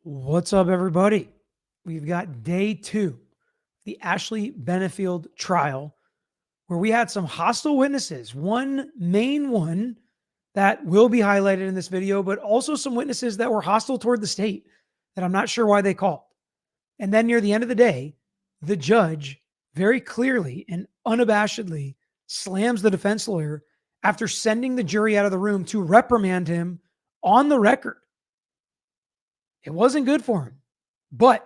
What's up, everybody? We've got day 2, the Ashley Benefield trial, where we had some hostile witnesses. One main one that will be highlighted in this video, but also some witnesses that were hostile toward the state that I'm not sure why they called. And then near the end of the day, the judge very clearly and unabashedly slams the defense lawyer after sending the jury out of the room to reprimand him on the record. It wasn't good for him. But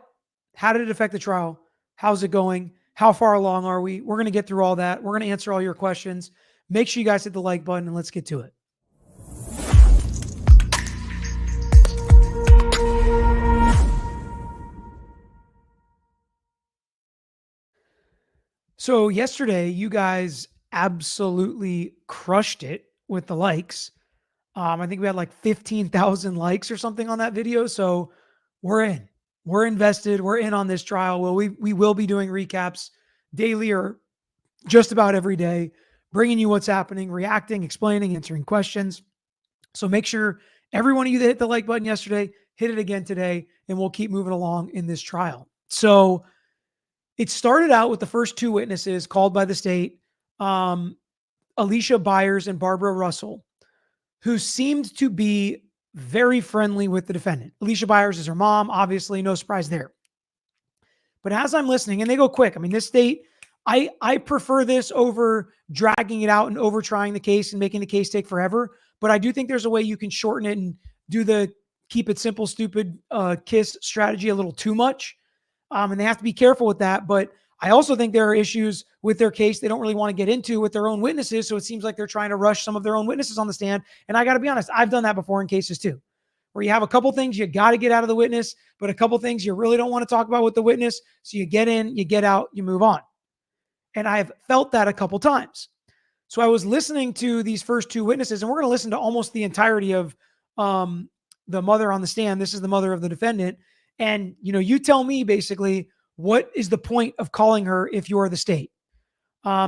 how did it affect the trial? How's it going? How far along are we? We're going to get through all that. We're going to answer all your questions. Make sure you guys hit the like button and let's get to it. So yesterday, you guys absolutely crushed it with the likes. I think we had like 15,000 likes or something on that video. So we're in. We're invested. We're in on this trial. Well, we will be doing recaps daily or just about every day, bringing you what's happening, reacting, explaining, answering questions. So make sure every one of you that hit the like button yesterday, hit it again today, and we'll keep moving along in this trial. So it started out with the first 2 witnesses called by the state, Alicia Byers and Barbara Russell, who seemed to be very friendly with the defendant. Alicia Byers is her mom, obviously, no surprise there. But as I'm listening, and they go quick. I mean, this state, I prefer this over dragging it out and over trying the case and making the case take forever. But I do think there's a way you can shorten it and do the keep it simple, stupid KISS strategy a little too much. And they have to be careful with that. But I also think there are issues with their case they don't really want to get into with their own witnesses. So it seems like they're trying to rush some of their own witnesses on the stand. And I got to be honest, I've done that before in cases too, where you have a couple things you got to get out of the witness, but a couple things you really don't want to talk about with the witness. So you get in, you get out, you move on. And I've felt that a couple times. So I was listening to these first 2 witnesses, and we're going to listen to almost the entirety of the mother on the stand. This is the mother of the defendant. And, you tell me basically, what is the point of calling her if you're the state?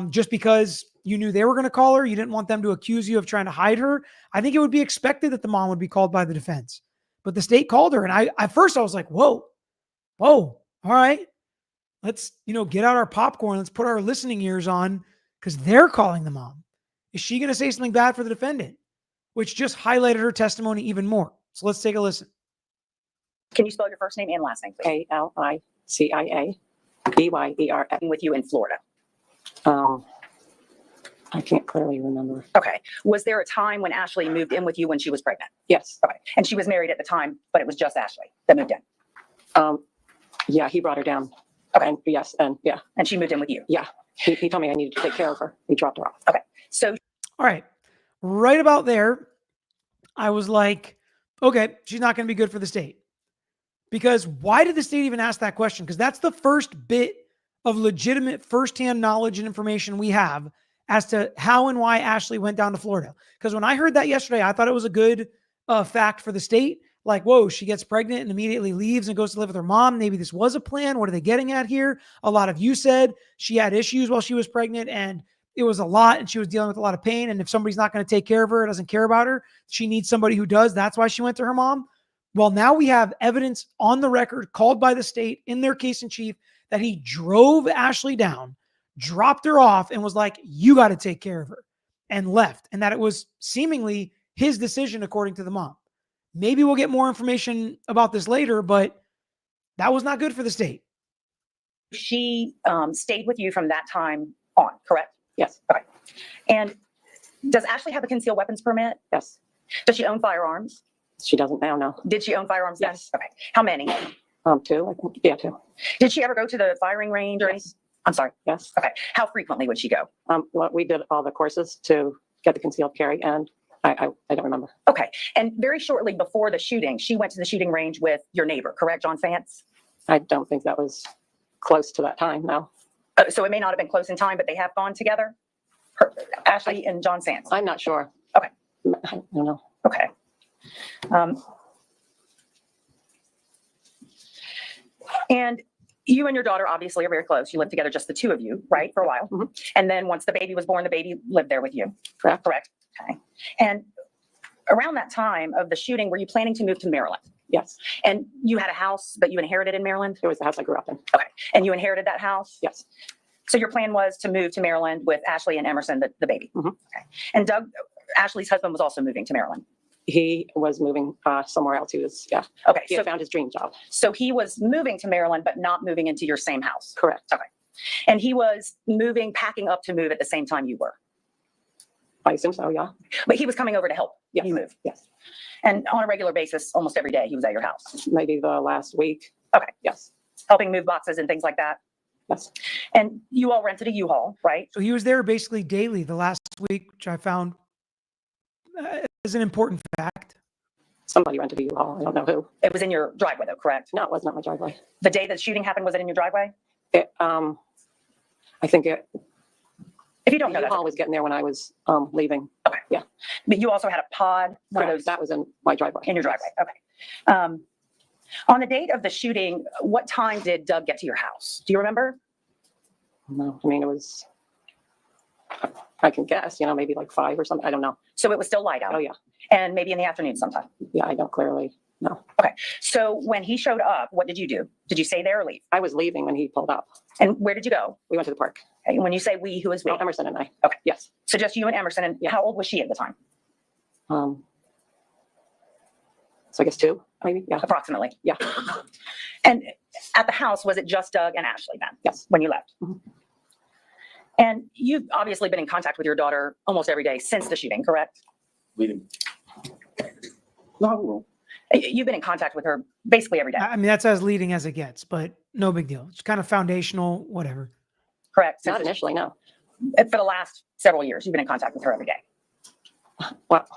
Just because you knew they were going to call her, you didn't want them to accuse you of trying to hide her. I think it would be expected that the mom would be called by the defense, but the state called her. And at first I was like, whoa, all right, let's, get out our popcorn. Let's put our listening ears on because they're calling the mom. Is she going to say something bad for the defendant? Which just highlighted her testimony even more. So let's take a listen. Can you spell your first name and last name, please? ALICIABYER. With you in Florida. I can't clearly remember. Okay. Was there a time when Ashley moved in with you when she was pregnant? Yes. Okay. And she was married at the time, but it was just Ashley that moved in? Yeah, he brought her down. Okay. And yes, and yeah. And she moved in with you? Yeah. He told me I needed to take care of her. He dropped her off. Okay. So. All right. Right about there, I was like, okay, she's not going to be good for the state. Because why did the state even ask that question? Because that's the first bit of legitimate firsthand knowledge and information we have as to how and why Ashley went down to Florida. Because when I heard that yesterday, I thought it was a good fact for the state. Like, whoa, she gets pregnant and immediately leaves and goes to live with her mom. Maybe this was a plan. What are they getting at here? A lot of you said she had issues while she was pregnant and it was a lot and she was dealing with a lot of pain. And if somebody's not going to take care of her, doesn't care about her, she needs somebody who does. That's why she went to her mom. Well, now we have evidence on the record called by the state in their case in chief that he drove Ashley down, dropped her off, and was like, you got to take care of her, and left. And that it was seemingly his decision, according to the mom. Maybe we'll get more information about this later, but that was not good for the state. She stayed with you from that time on, correct? Yes. Okay. And does Ashley have a concealed weapons permit? Yes. Does she own firearms? She doesn't now, no. Did she own firearms? Yes. Okay. How many? 2, I think. Yeah, 2. Did she ever go to the firing range or anything? Yes. I'm sorry. Yes. Okay. How frequently would she go? Well, we did all the courses to get the concealed carry, and I don't remember. Okay. And very shortly before the shooting, she went to the shooting range with your neighbor, correct, John Fantz? I don't think that was close to that time, no. So it may not have been close in time, but they have gone together? Ashley and John Fantz? I'm not sure. Okay. I don't know. Okay. And you and your daughter obviously are very close. You lived together, just the 2 of you, right, for a while. Mm-hmm. And then once the baby was born, the baby lived there with you. Correct. Correct. Okay. And around that time of the shooting, were you planning to move to Maryland? Yes. And you had a house that you inherited in Maryland? It was the house I grew up in. Okay. And you inherited that house? Yes. So your plan was to move to Maryland with Ashley and Emerson, the baby? Mhm. Okay. And Doug, Ashley's husband, was also moving to Maryland? He was moving somewhere else. He was, yeah. Okay. He had found his dream job. So he was moving to Maryland, but not moving into your same house? Correct. Okay. And he was packing up to move at the same time you were? I assume so, yeah. But he was coming over to help Yes. you move? Yes. And on a regular basis, almost every day, he was at your house? Maybe the last week. Okay. Yes. Helping move boxes and things like that? Yes. And you all rented a U-Haul, right? So he was there basically daily the last week, which I found is an important fact. Somebody rented a U-Haul. I don't know who. It was in your driveway, though, correct? No, it was not my driveway. The day that the shooting happened, was it in your driveway? I think it, If you don't the know that, U-Haul was getting there when I was leaving. but you also had a pod for Correct. those That was in my driveway. in your driveway. Okay. On the date of the shooting, what time did Doug get to your house? Do you remember? No, I mean, it was, I can guess, maybe like 5 or something. I don't know. So it was still light out? Oh, yeah. And maybe in the afternoon sometime? Yeah, I don't clearly know. So when he showed up, what did you do? Did you stay there or leave? I was leaving when he pulled up. And where did you go? We went to the park. Okay, when you say we, who is we? Well, Emerson and I. Okay. Yes. So just you and Emerson. And Yeah. how old was she at the time? So I guess 2, maybe. Yeah. Approximately. Yeah. And at the house, was it just Doug and Ashley then? Yes. When you left? Mhm. And you've obviously been in contact with your daughter almost every day since the shooting, correct? Leading. No, You've been in contact with her basically every day, I mean, that's as leading as it gets, but no big deal. It's kind of foundational, whatever. correct? Not initially, no. For the last several years, you've been in contact with her every day. Well,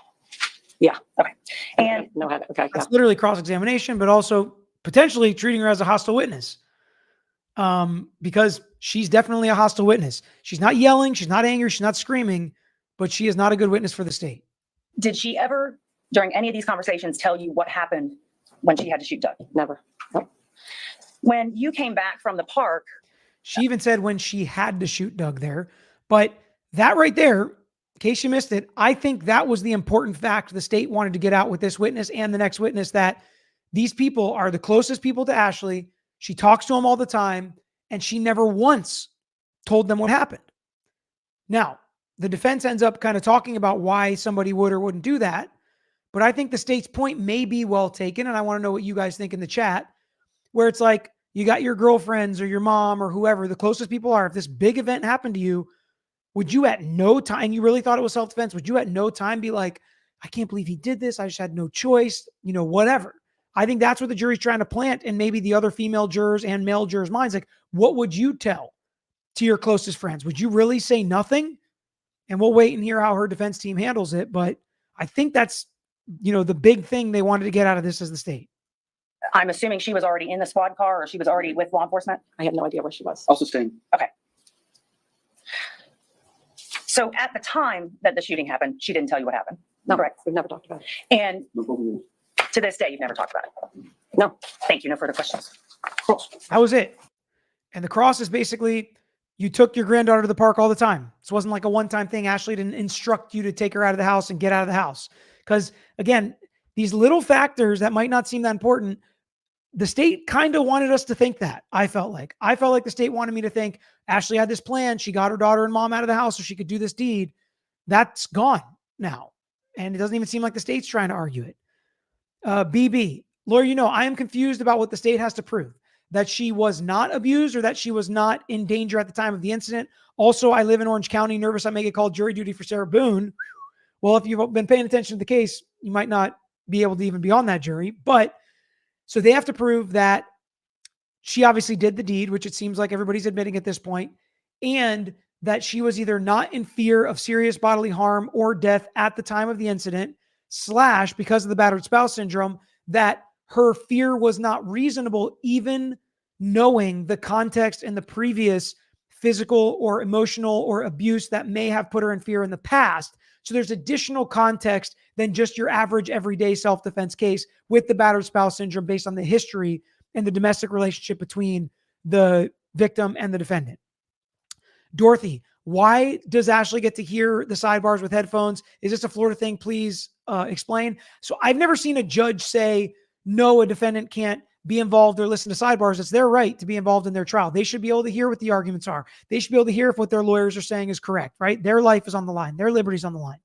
And no, okay. Yeah. That's literally cross-examination, but also potentially treating her as a hostile witness. Because she's definitely a hostile witness. She's not yelling, she's not angry, she's not screaming, but she is not a good witness for the state. did she ever, during any of these conversations, tell you what happened when she had to shoot Doug? Never. Nope. When you came back from the park, She even said when she had to shoot Doug there. But that right there, in case you missed it, I think that was the important fact the state wanted to get out with this witness and the next witness, that these people are the closest people to Ashley. She talks to them all the time, and she never once told them what happened. Now, the defense ends up kind of talking about why somebody would or wouldn't do that. But I think the state's point may be well taken, and I want to know what you guys think in the chat, where it's like, you got your girlfriends or your mom or whoever, the closest people are. If this big event happened to you, would you at no time, you really thought it was self-defense, would you at no time be like, I can't believe he did this, I just had no choice, whatever. I think that's what the jury's trying to plant, and maybe the other female jurors and male jurors' minds. Like, what would you tell to your closest friends? Would you really say nothing? And we'll wait and hear how her defense team handles it. But I think that's, the big thing they wanted to get out of this as the state. I'm assuming she was already in the squad car, or she was already with law enforcement? I have no idea where she was. also staying. So at the time that the shooting happened, she didn't tell you what happened? No, Correct. we've never talked about it. And No problem. to this day, you've never talked about it? No. Thank you. No further questions. That was it. And the cross is basically, you took your granddaughter to the park all the time. This wasn't like a one-time thing. Ashley didn't instruct you to take her out of the house and get out of the house. Because again, these little factors that might not seem that important, the state kind of wanted us to think that. I felt like the state wanted me to think Ashley had this plan. She got her daughter and mom out of the house so she could do this deed. That's gone now. And it doesn't even seem like the state's trying to argue it. BB, lawyer, I am confused about what the state has to prove. That she was not abused or that she was not in danger at the time of the incident. Also, I live in Orange County, nervous I may get called jury duty for Sarah Boone. Well, if you've been paying attention to the case, you might not be able to even be on that jury. But so they have to prove that she obviously did the deed, which it seems like everybody's admitting at this point, and that she was either not in fear of serious bodily harm or death at the time of the incident, / because of the battered spouse syndrome, that her fear was not reasonable, even knowing the context and the previous physical or emotional or abuse that may have put her in fear in the past. So there's additional context than just your average everyday self-defense case with the battered spouse syndrome based on the history and the domestic relationship between the victim and the defendant. Dorothy, why does Ashley get to hear the sidebars with headphones? Is this a Florida thing? Please explain. So I've never seen a judge say no, a defendant can't be involved or listen to sidebars. It's their right to be involved in their trial. They should be able to hear what the arguments are. They should be able to hear if what their lawyers are saying is correct, right? Their life is on the line. Their liberty's on the line.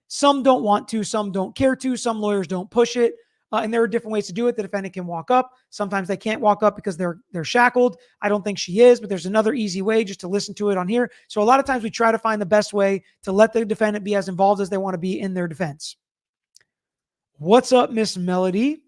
Some don't want to, some don't care to, some lawyers don't push it. And there are different ways to do it. The defendant can walk up. Sometimes they can't walk up because they're shackled. I don't think she is, but there's another easy way just to listen to it on here. So a lot of times we try to find the best way to let the defendant be as involved as they want to be in their defense. What's up, Miss Melody?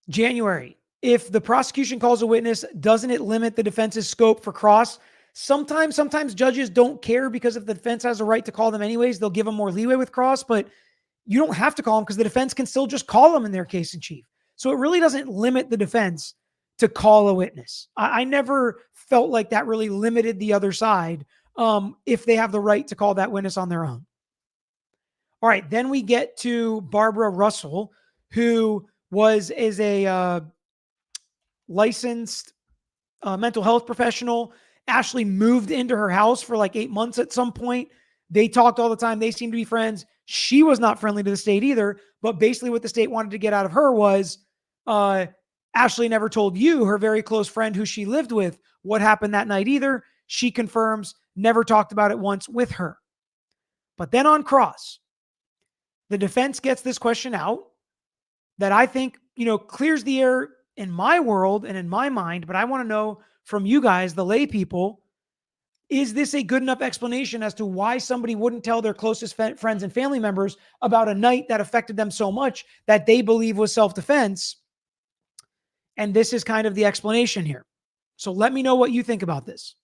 January. If the prosecution calls a witness, doesn't it limit the defense's scope for cross? Sometimes judges don't care because if the defense has a right to call them anyways, they'll give them more leeway with cross, but you don't have to call them because the defense can still just call them in their case in chief. So it really doesn't limit the defense to call a witness. I never felt like that really limited the other side if they have the right to call that witness on their own. All right, then we get to Barbara Russell, who is a licensed mental health professional. Ashley moved into her house for like 8 months at some point. They talked all the time. They seemed to be friends. She was not friendly to the state either. But basically what the state wanted to get out of her was Ashley never told you, her very close friend who she lived with, what happened that night either. She confirms, never talked about it once with her. But then on cross, the defense gets this question out that I think, clears the air in my world and in my mind, but I want to know from you guys, the lay people, is this a good enough explanation as to why somebody wouldn't tell their closest friends and family members about a night that affected them so much that they believe was self-defense? And this is kind of the explanation here. So let me know what you think about this.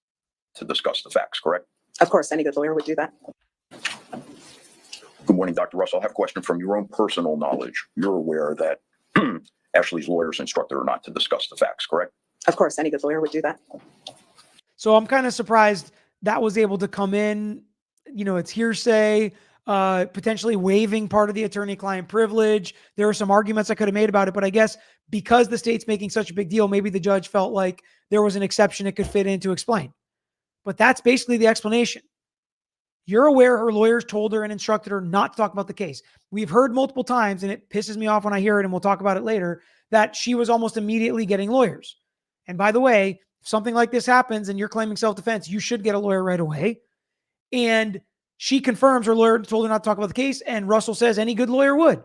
To discuss the facts, correct? Of course, any good lawyer would do that. Good morning, Dr. Russell. I have a question from your own personal knowledge. You're aware that Ashley's lawyers instructed her not to discuss the facts, correct? Of course, any good lawyer would do that. So I'm kind of surprised that was able to come in. It's hearsay, potentially waiving part of the attorney-client privilege. There are some arguments I could have made about it, but I guess because the state's making such a big deal, maybe the judge felt like there was an exception it could fit in to explain. But that's basically the explanation. You're aware her lawyers told her and instructed her not to talk about the case. We've heard multiple times, and it pisses me off when I hear it, and we'll talk about it later, that she was almost immediately getting lawyers. And by the way, if something like this happens and you're claiming self-defense, you should get a lawyer right away. And she confirms her lawyer told her not to talk about the case, and Russell says any good lawyer would.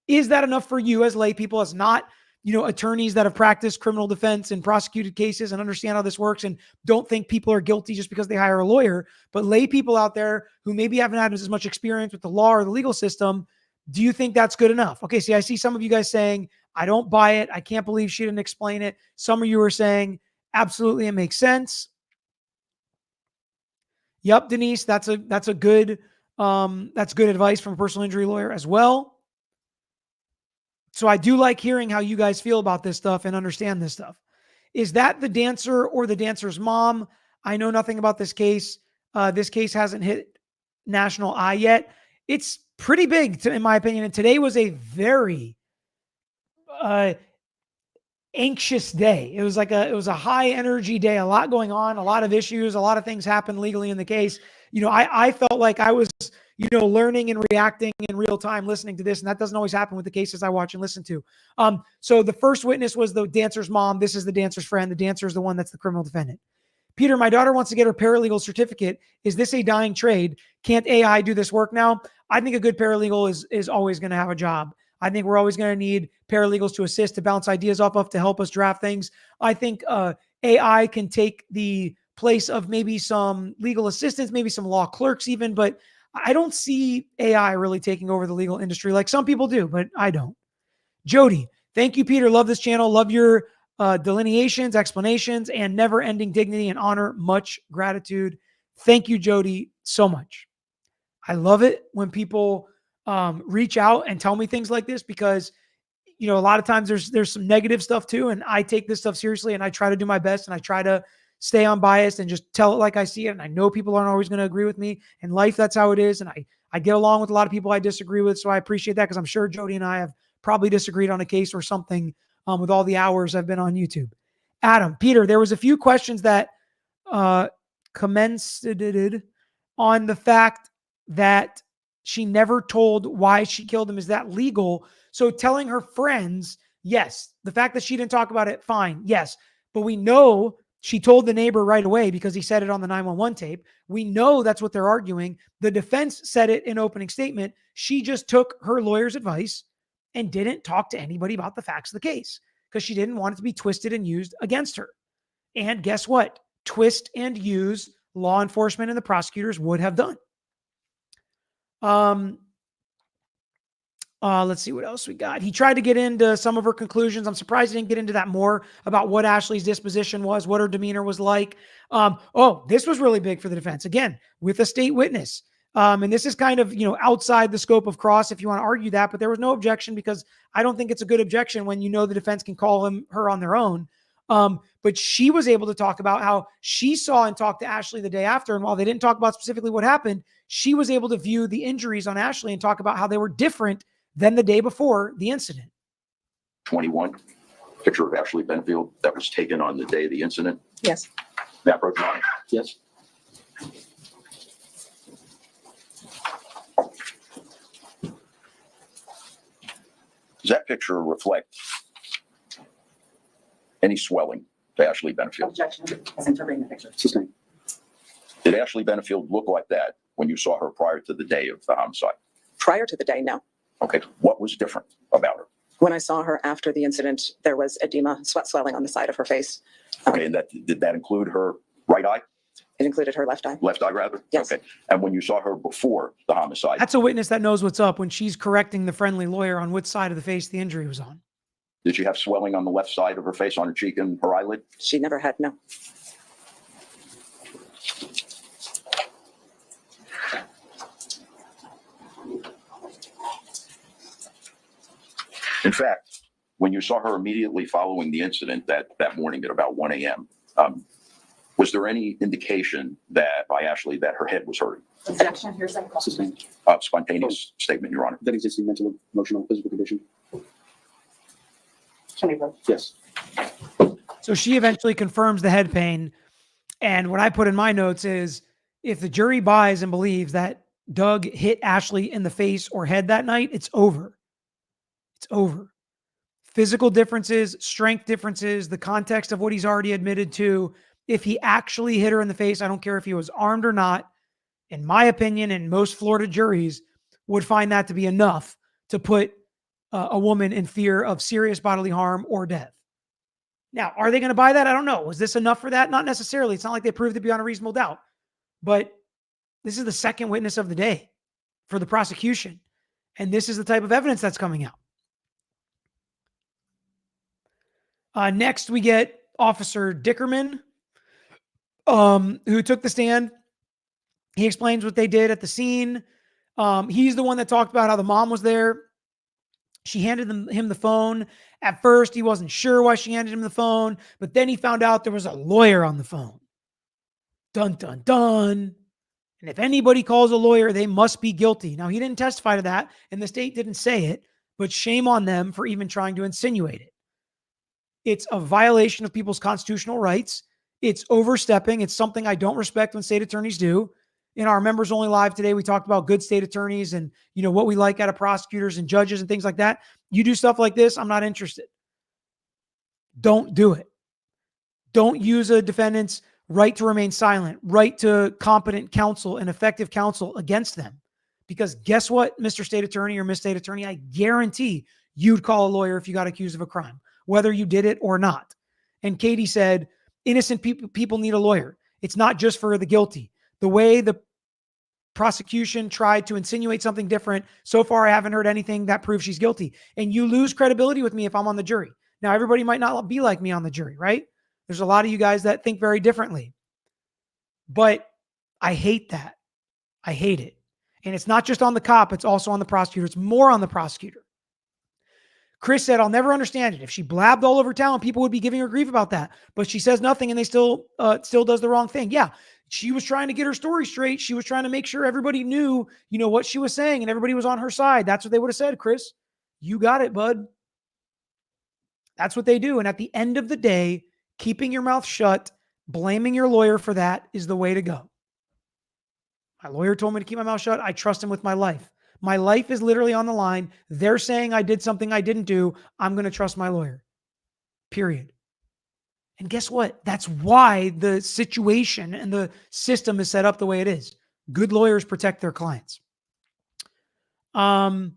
Is that enough for you as lay people, as not, attorneys that have practiced criminal defense and prosecuted cases and understand how this works and don't think people are guilty just because they hire a lawyer, but lay people out there who maybe haven't had as much experience with the law or the legal system, do you think that's good enough? Okay, see, I see some of you guys saying, I don't buy it. I can't believe she didn't explain it. Some of you are saying, absolutely, it makes sense. Yep, Denise, that's good advice from a personal injury lawyer as well. So I do like hearing how you guys feel about this stuff and understand this stuff. Is that the dancer or the dancer's mom? I know nothing about this case. This case hasn't hit national eye yet. It's pretty big, in my opinion. And today was a very anxious day. It was a high energy day, a lot going on, a lot of issues, a lot of things happened legally in the case. I felt like I was, learning and reacting in real time, listening to this. And that doesn't always happen with the cases I watch and listen to. So the first witness was the dancer's mom. This is the dancer's friend. The dancer is the one that's the criminal defendant. Peter, my daughter wants to get her paralegal certificate. Is this a dying trade? Can't AI do this work now? I think a good paralegal is always going to have a job. I think we're always going to need paralegals to assist, to bounce ideas off of, to help us draft things. I think AI can take the place of maybe some legal assistants, maybe some law clerks even, but I don't see AI really taking over the legal industry like some people do, but I don't. Jody, thank you, Peter. Love this channel. Love your delineations, explanations, and never-ending dignity and honor. Much gratitude. Thank you, Jody, so much. I love it when people reach out and tell me things like this because, a lot of times there's some negative stuff too. And I take this stuff seriously and I try to do my best and I try to stay unbiased and just tell it like I see it. And I know people aren't always going to agree with me. In life, that's how it is. And I get along with a lot of people I disagree with. So I appreciate that because I'm sure Jody and I have probably disagreed on a case or something with all the hours I've been on YouTube. Adam, Peter, there was a few questions that commented on the fact that She never told why she killed him. Is that legal? So telling her friends, yes. The fact that she didn't talk about it, fine. Yes. But we know she told the neighbor right away because he said it on the 911 tape. We know that's what they're arguing. The defense said it in opening statement. She just took her lawyer's advice and didn't talk to anybody about the facts of the case because she didn't want it to be twisted and used against her. And guess what? Twist and use law enforcement and the prosecutors would have done. Let's see what else we got. He tried to get into some of her conclusions. I'm surprised he didn't get into that more about what Ashley's disposition was, what her demeanor was like. This was really big for the defense. Again, with a state witness. And this is kind of, outside the scope of cross if you want to argue that, but there was no objection because I don't think it's a good objection when the defense can call her on their own. But she was able to talk about how she saw and talked to Ashley the day after. And while they didn't talk about specifically what happened, she was able to view the injuries on Ashley and talk about how they were different than the day before the incident. 21, picture of Ashley Benefield that was taken on the day of the incident. Yes. Matt Broeder. Yes. Does that picture reflect any swelling to Ashley Benefield? Objection. As interpreting the picture. Sustained. Did Ashley Benefield look like that when you saw her prior to the day of the homicide? Prior to the day, no. Okay, what was different about her? When I saw her after the incident, there was edema, sweat swelling on the side of her face. Okay, and did that include her right eye? It included her left eye. Left eye, rather? Yes. Okay, and when you saw her before the homicide, That's a witness that knows what's up when she's correcting the friendly lawyer on which side of the face the injury was on. did she have swelling on the left side of her face, on her cheek and her eyelid? She never had, no. In fact, when you saw her immediately following the incident that morning at about 1 a.m., was there any indication that by Ashley that her head was hurting? Objection. Here's a Sustained. Spontaneous statement, Your Honor. That existing mental, emotional, physical condition. Can we vote? Yes. So she eventually confirms the head pain. And what I put in my notes is if the jury buys and believes that Doug hit Ashley in the face or head that night, it's over. It's over. Physical differences, strength differences, the context of what he's already admitted to. If he actually hit her in the face, I don't care if he was armed or not, in my opinion, and most Florida juries would find that to be enough to put a woman in fear of serious bodily harm or death. Now, are they going to buy that? I don't know. Was this enough for that? Not necessarily. It's not like they proved it beyond a reasonable doubt. But this is the second witness of the day for the prosecution. And this is the type of evidence that's coming out. Next, we get Officer Dickerman, who took the stand. He explains what they did at the scene. He's the one that talked about how the mom was there. She handed him the phone. At first, he wasn't sure why she handed him the phone, but then he found out there was a lawyer on the phone. Dun, dun, dun. And if anybody calls a lawyer, they must be guilty. Now, he didn't testify to that, and the state didn't say it, but shame on them for even trying to insinuate it. It's a violation of people's constitutional rights. It's overstepping. It's something I don't respect when state attorneys do. In our members only live today, we talked about good state attorneys and, what we like out of prosecutors and judges and things like that. You do stuff like this, I'm not interested. Don't do it. Don't use a defendant's right to remain silent, right to competent counsel and effective counsel against them. Because guess what, Mr. State Attorney or Miss State Attorney, I guarantee you'd call a lawyer if you got accused of a crime, whether you did it or not. And Katie said, innocent people need a lawyer. It's not just for the guilty. The way the prosecution tried to insinuate something different, so far I haven't heard anything that proves she's guilty. And you lose credibility with me if I'm on the jury. Now, everybody might not be like me on the jury, right? There's a lot of you guys that think very differently. But I hate that. I hate it. And it's not just on the cop, it's also on the prosecutor. It's more on the prosecutor. Chris said, I'll never understand it. If she blabbed all over town, people would be giving her grief about that. But she says nothing and they still does the wrong thing. Yeah, she was trying to get her story straight. She was trying to make sure everybody knew, what she was saying and everybody was on her side. That's what they would have said, Chris. You got it, bud. That's what they do. And at the end of the day, keeping your mouth shut, blaming your lawyer for that is the way to go. My lawyer told me to keep my mouth shut. I trust him with my life. My life is literally on the line. They're saying I did something I didn't do. I'm going to trust my lawyer. Period. And guess what? That's why the situation and the system is set up the way it is. Good lawyers protect their clients. They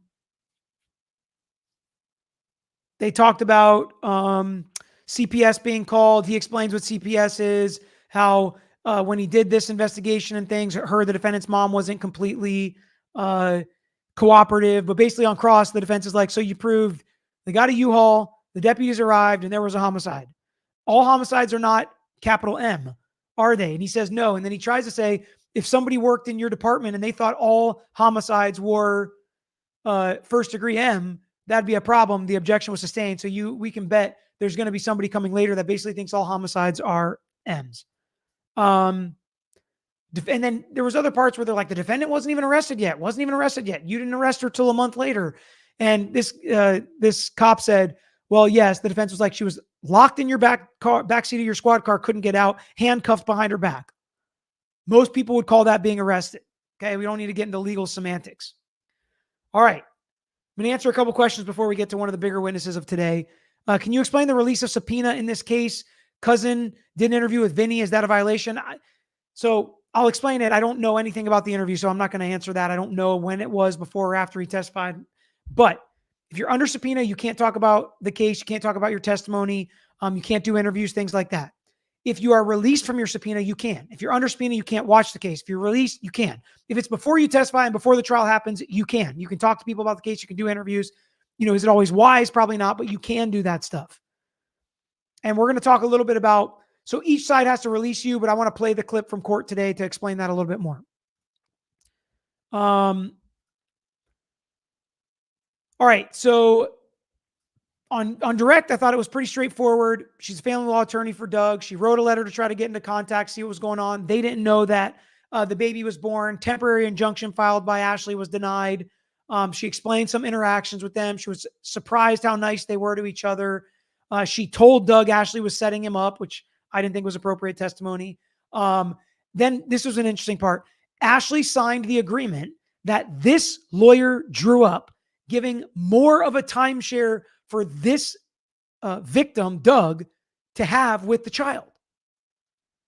talked about CPS being called. He explains what CPS is, how when he did this investigation and things, the defendant's mom wasn't completely cooperative. But basically on cross, the defense is like, so you proved they got a U-Haul, the deputies arrived, and there was a homicide. All homicides are not capital M, are they? And he says no. And then he tries to say, if somebody worked in your department and they thought all homicides were first degree M, that'd be a problem. The objection was sustained. So we can bet there's going to be somebody coming later that basically thinks all homicides are M's. And then there was other parts where they're like, the defendant wasn't even arrested yet. You didn't arrest her till a month later. And this cop said, well, yes, the defense was like, she was locked in your back seat of your squad car, couldn't get out, handcuffed behind her back. Most people would call that being arrested. Okay, we don't need to get into legal semantics. All right, I'm going to answer a couple questions before we get to one of the bigger witnesses of today. Can you explain the release of subpoena in this case? Cousin did an interview with Vinny. Is that a violation? So I'll explain it. I don't know anything about the interview, so I'm not going to answer that. I don't know when it was, before or after he testified. But if you're under subpoena, you can't talk about the case. You can't talk about your testimony. You can't do interviews, things like that. If you are released from your subpoena, you can. If you're under subpoena, you can't watch the case. If you're released, you can. If it's before you testify and before the trial happens, you can. You can talk to people about the case. You can do interviews. Is it always wise? Probably not, but you can do that stuff. And we're going to talk a little bit about, so each side has to release you, but I want to play the clip from court today to explain that a little bit more. All right, so on direct, I thought it was pretty straightforward. She's a family law attorney for Doug. She wrote a letter to try to get into contact, see what was going on. They didn't know that the baby was born. Temporary injunction filed by Ashley was denied. She explained some interactions with them. She was surprised how nice they were to each other. She told Doug Ashley was setting him up, which I didn't think was appropriate testimony. Then this was an interesting part. Ashley signed the agreement that this lawyer drew up, giving more of a timeshare for this victim, Doug, to have with the child.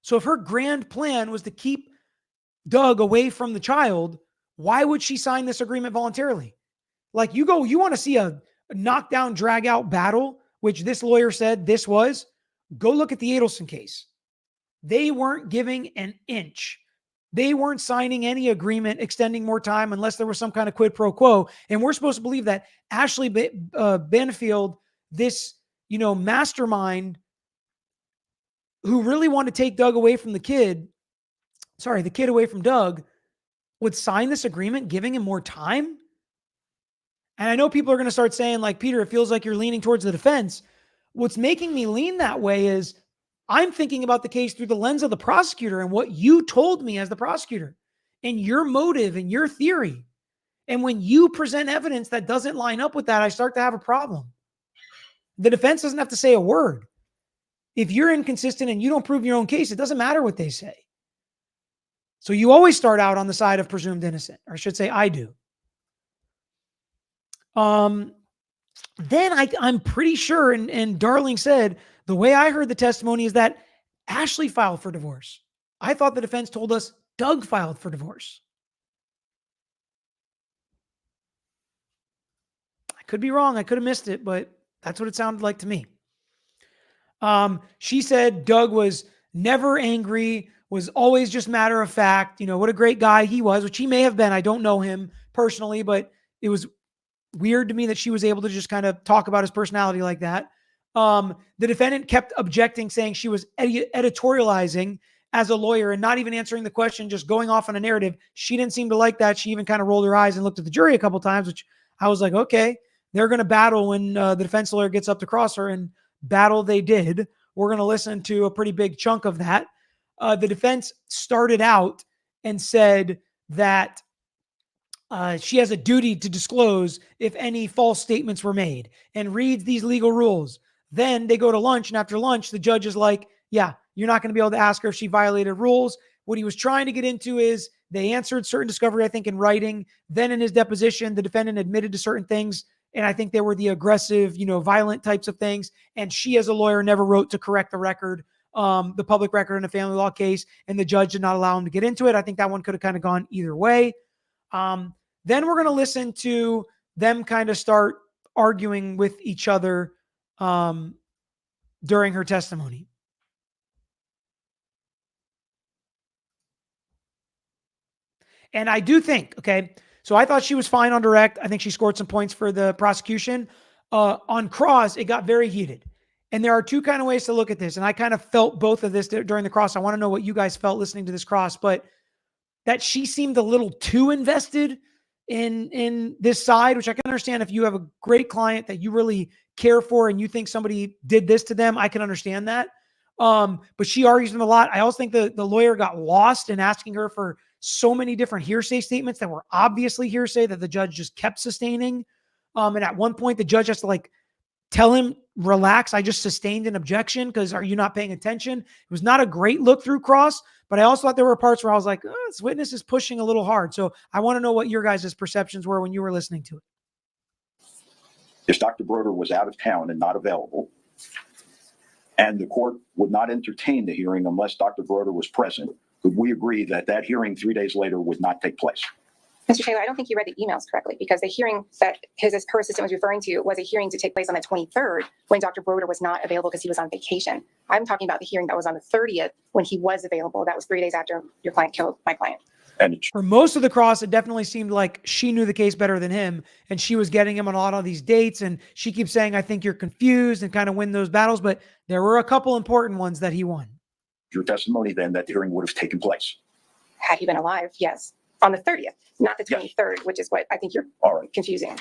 So if her grand plan was to keep Doug away from the child, why would she sign this agreement voluntarily? Like you want to see a knockdown, drag out battle, which this lawyer said this was, go look at the Adelson case. They weren't giving an inch. They weren't signing any agreement extending more time unless there was some kind of quid pro quo. And we're supposed to believe that Ashley Benefield, this, mastermind who really wanted to take Doug away from the kid away from Doug, would sign this agreement giving him more time. And I know people are going to start saying, like, Peter, it feels like you're leaning towards the defense. What's making me lean that way is I'm thinking about the case through the lens of the prosecutor and what you told me as the prosecutor and your motive and your theory. And when you present evidence that doesn't line up with that, I start to have a problem. The defense doesn't have to say a word. If you're inconsistent and you don't prove your own case, it doesn't matter what they say. So you always start out on the side of presumed innocent, or I should say I do. Then I'm pretty sure, and Darling said, the way I heard the testimony is that Ashley filed for divorce. I thought the defense told us Doug filed for divorce. I could be wrong. I could have missed it, but that's what it sounded like to me. She said Doug was never angry, was always just matter of fact. What a great guy he was, which he may have been. I don't know him personally, but it was weird to me that she was able to just kind of talk about his personality like that. The defendant kept objecting, saying she was editorializing as a lawyer and not even answering the question, just going off on a narrative. She didn't seem to like that. She even kind of rolled her eyes and looked at the jury a couple of times, which I was like, okay, they're going to battle when the defense lawyer gets up to cross her, and battle they did. We're going to listen to a pretty big chunk of that. The defense started out and said that she has a duty to disclose if any false statements were made and reads these legal rules. Then they go to lunch, and after lunch, the judge is like, yeah, you're not going to be able to ask her if she violated rules. What he was trying to get into is They answered certain discovery, I think, in writing. Then in his deposition, the defendant admitted to certain things. And I think they were the aggressive, violent types of things. And she, as a lawyer, never wrote to correct the record, the public record in a family law case. And the judge did not allow him to get into it. I think that one could have kind of gone either way. Then we're going to listen to them kind of start arguing with each other during her testimony. And I do think, okay, so I thought she was fine on direct. I think she scored some points for the prosecution. On cross, it got very heated. And there are two kind of ways to look at this. And I kind of felt both of this during the cross. I want to know what you guys felt listening to this cross, but that she seemed a little too invested in this side, which I can understand. If you have a great client that you really care for and you think somebody did this to them, I can understand that. But she argues them a lot. I also think the lawyer got lost in asking her for so many different hearsay statements that were obviously hearsay that the judge just kept sustaining. And at one point, the judge has to tell him, relax. I just sustained an objection because are you not paying attention? It was not a great look through cross, but I also thought there were parts where I was like, oh, this witness is pushing a little hard. So I want to know what your guys' perceptions were when you were listening to it. If Dr. Broeder was out of town and not available, and the court would not entertain the hearing unless Dr. Broeder was present, could we agree that that hearing 3 days later would not take place? Mr. Taylor, I don't think you read the emails correctly, because the hearing that her assistant was referring to was a hearing to take place on the 23rd when Dr. Broeder was not available because he was on vacation. I'm talking about the hearing that was on the 30th when he was available. That was 3 days after your client killed my client. And it's For most of the cross, it definitely seemed like she knew the case better than him, and she was getting him on a lot of these dates, and she keeps saying, I think you're confused, and kind of win those battles, but there were a couple important ones that he won. your testimony then that the hearing would have taken place. Had he been alive, yes. On the 30th, not the Yes. 23rd, which is what I think you're All right. confusing.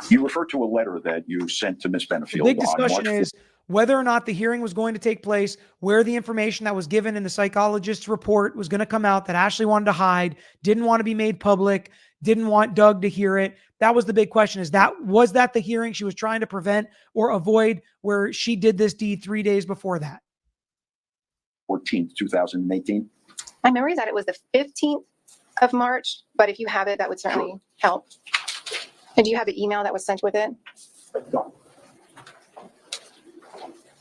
You referred to a letter that you sent to Ms. The Benefield big on discussion March is whether or not the hearing was going to take place, where the information that was given in the psychologist's report was going to come out that Ashley wanted to hide, didn't want to be made public, didn't want Doug to hear it. That was the big question. Was that the hearing she was trying to prevent or avoid, where she did this deed 3 days before that? 14th, 2018. My memory is that it was the 15th of March, but if you have it, that would certainly help. And do you have the email that was sent with it? No.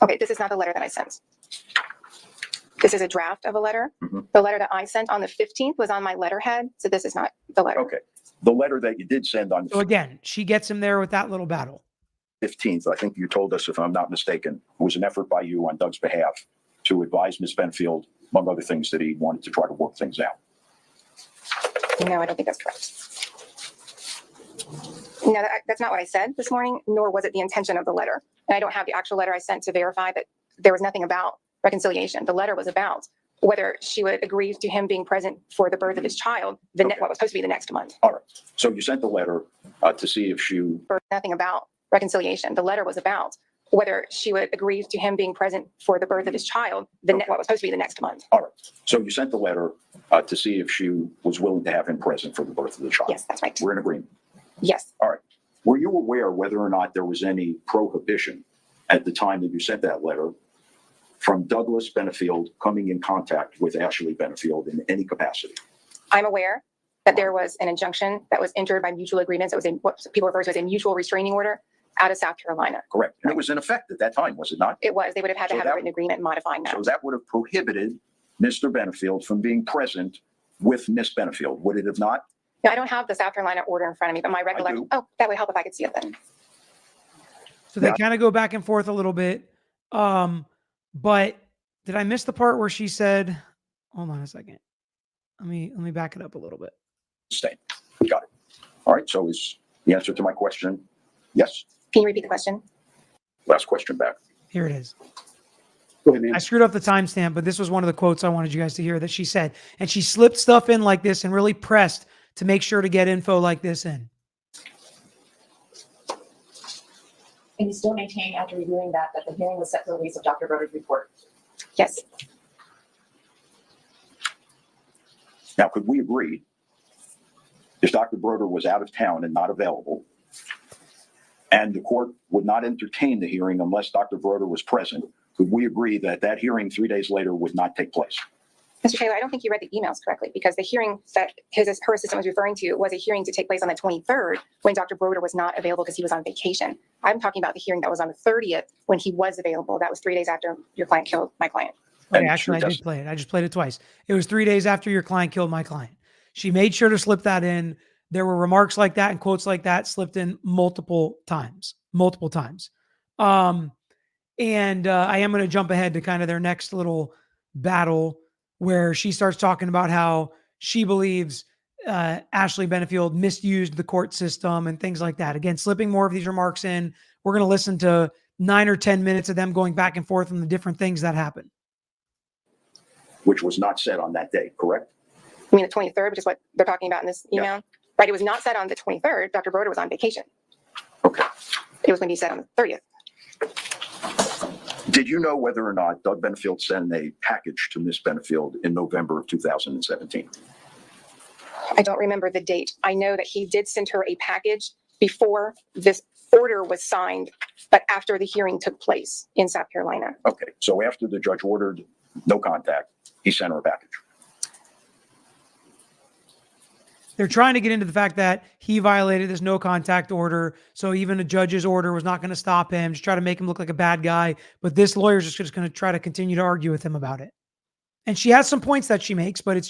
Okay, this is not the letter that I sent. This is a draft of a letter. Mhm. The letter that I sent on the 15th was on my letterhead, so this is not the letter. Okay. The letter that you did send on So again, she gets him there with that little battle. 15th, I think you told us, if I'm not mistaken, was an effort by you on Doug's behalf to advise Ms. Benefield, among other things, that he wanted to try to work things out. No, I don't think that's correct. No, that's not what I said this morning, nor was it the intention of the letter. And I don't have the actual letter I sent to verify that there was nothing about reconciliation. The letter was about whether she would agree to him being present for the birth of his child, Okay. what was supposed to be the next month. All right. So you sent the letter to see if she, Or nothing about reconciliation. The letter was about whether she would agree to him being present for the birth of his child, Okay. what was supposed to be the next month. all right. So you sent the letter to see if she was willing to have him present for the birth of the child. Yes, that's right. We're in agreement. Yes. All right. Were you aware whether or not there was any prohibition at the time that you sent that letter from Douglas Benefield coming in contact with Ashley Benefield in any capacity? I'm aware that there was an injunction that was entered by mutual agreements. It was what people refer to as a mutual restraining order out of South Carolina. Correct. And it was in effect at that time, was it not? It was. They would have had to So have a that- written agreement modifying that. So that would have prohibited Mr. Benefield from being present with Miss Benefield, would it have not? Now, I don't have the South Carolina order in front of me, but my recollection. do. Oh, that would help if I could see it then. So they Yeah. kind of go back and forth a little bit. But did I miss the part where she said, hold on a second. Let me back it up a little bit. Stay. Got it. All right. So is the answer to my question yes? Can you repeat the question? Last question back. Here it is. Go ahead, ma'am. I screwed up the timestamp, but this was one of the quotes I wanted you guys to hear that she said. And she slipped stuff in like this and really pressed to make sure to get info like this in. And you still maintain after reviewing that the hearing was set for release of Dr. Broeder's report? Yes. Now, could we agree if Dr. Broeder was out of town and not available, and the court would not entertain the hearing unless Dr. Broeder was present, could we agree that that hearing 3 days later would not take place? Mr. Taylor, I don't think you read the emails correctly because the hearing that her assistant was referring to was a hearing to take place on the 23rd when Dr. Broeder was not available because he was on vacation. I'm talking about the hearing that was on the 30th when he was available. That was 3 days after your client killed my client. Okay, And actually, I sure did play it. I just played it twice. It was 3 days after your client killed my client. She made sure to slip that in. There were remarks like that and quotes like that slipped in multiple times. And I am going to jump ahead to kind of their next little battle where she starts talking about how she believes Ashley Benefield misused the court system and things like that. Again, slipping more of these remarks in. We're going to listen to 9 or 10 minutes of them going back and forth on the different things that happened. Which was not said on that day, correct? I mean, the 23rd, which is what they're talking about in this email. Yeah. Right. It was not said on the 23rd. Dr. Broeder was on vacation. Okay. It was going to be said on the 30th. Did you know whether or not Doug Benefield sent a package to Ms. Benefield in November of 2017? I don't remember the date. I know that he did send her a package before this order was signed, but after the hearing took place in South Carolina. Okay, so after the judge ordered no contact, he sent her a package. They're trying to get into the fact that he violated this no contact order. So even a judge's order was not going to stop him, just try to make him look like a bad guy. But this lawyer's just going to try to continue to argue with him about it. And she has some points that she makes, but it's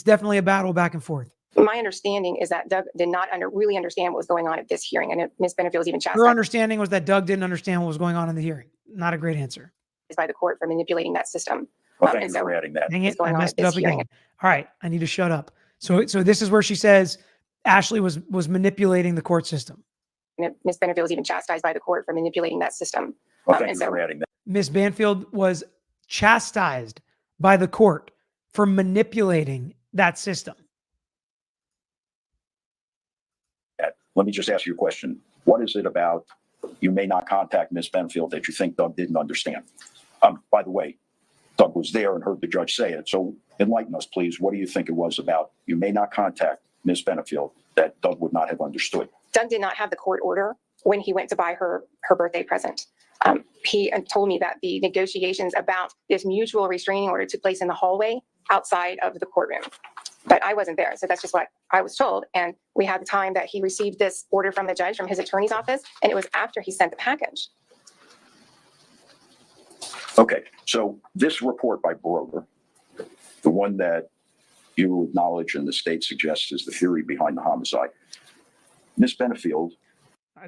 definitely a battle back and forth. My understanding is that Doug did not really understand what was going on at this hearing. And Ms. Benefield was even chastised Her understanding was that Doug didn't understand what was going on in the hearing. Not a great answer. by the court for manipulating that system. Well, thank and you so for adding that. Dang it, going I on messed at it this up again. hearing. All right, I need to shut up. So this is where she says Ashley was manipulating the court system. And Ms. Benefield was even chastised by the court for manipulating that system. Well, thank and you so for adding that. Ms. Banfield was chastised by the court for manipulating that system. Let me just ask you a question. What is it about you may not contact Ms. Benefield that you think Doug didn't understand? By the way, Doug was there and heard the judge say it. So enlighten us, please. What do you think it was about you may not contact Ms. Benefield that Doug would not have understood? Doug did not have the court order when he went to buy her birthday present. He told me that the negotiations about this mutual restraining order took place in the hallway outside of the courtroom. But I wasn't there, so that's just what I was told. And we had the time that he received this order from the judge from his attorney's office, and it was after he sent the package. Okay, so this report by Broeder, the one that you acknowledge and the state suggests is the theory behind the homicide, Ms. Benefield.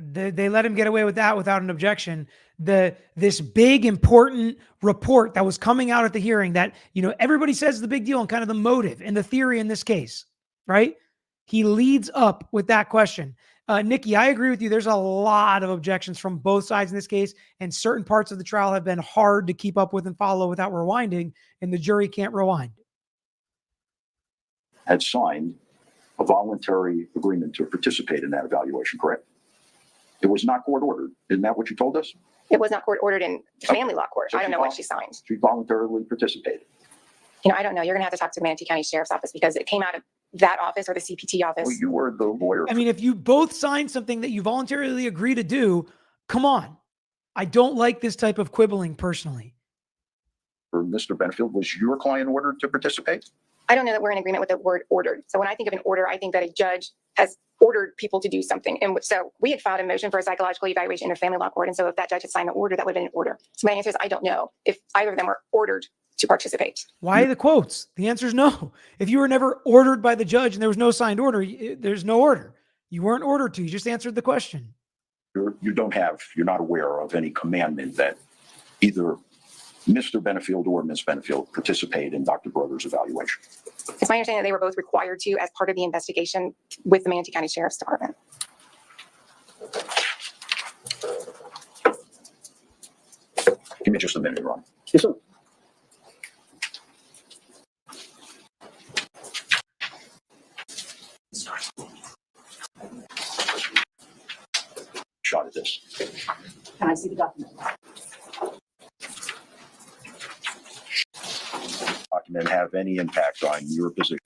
They let him get away with that without an objection. This big important report that was coming out at the hearing that, everybody says is the big deal and kind of the motive and the theory in this case, right? He leads up with that question. Nikki, I agree with you. There's a lot of objections from both sides in this case, and certain parts of the trial have been hard to keep up with and follow without rewinding, and the jury can't rewind. Had signed a voluntary agreement to participate in that evaluation, correct? It was not court ordered. Isn't that what you told us? It was not court ordered in the family law court. So I don't know what she signed. She voluntarily participated. I don't know. You're going to have to talk to the Manatee County Sheriff's Office because it came out of that office or the CPT office. Well, you were the lawyer. I mean, if you both signed something that you voluntarily agree to do, come on. I don't like this type of quibbling personally. For Mr. Benefield, was your client ordered to participate? I don't know that we're in agreement with the word ordered. So when I think of an order, I think that a judge has ordered people to do something. And so we had filed a motion for a psychological evaluation in a family law court. And so if that judge had signed the order, that would have been an order. So my answer is I don't know if either of them were ordered to participate. Why the quotes? The answer is no. If you were never ordered by the judge and there was no signed order, there's no order. You weren't ordered to. You just answered the question. You're not aware of any commandment that either Mr. Benefield or Ms. Benefield participate in Dr. Broeder's evaluation. It's my understanding that they were both required to as part of the investigation with the Manatee County Sheriff's Department. Give me just a minute, Ron. Yes, sir. Shot at this. Can I see the document? Document have any impact on your position?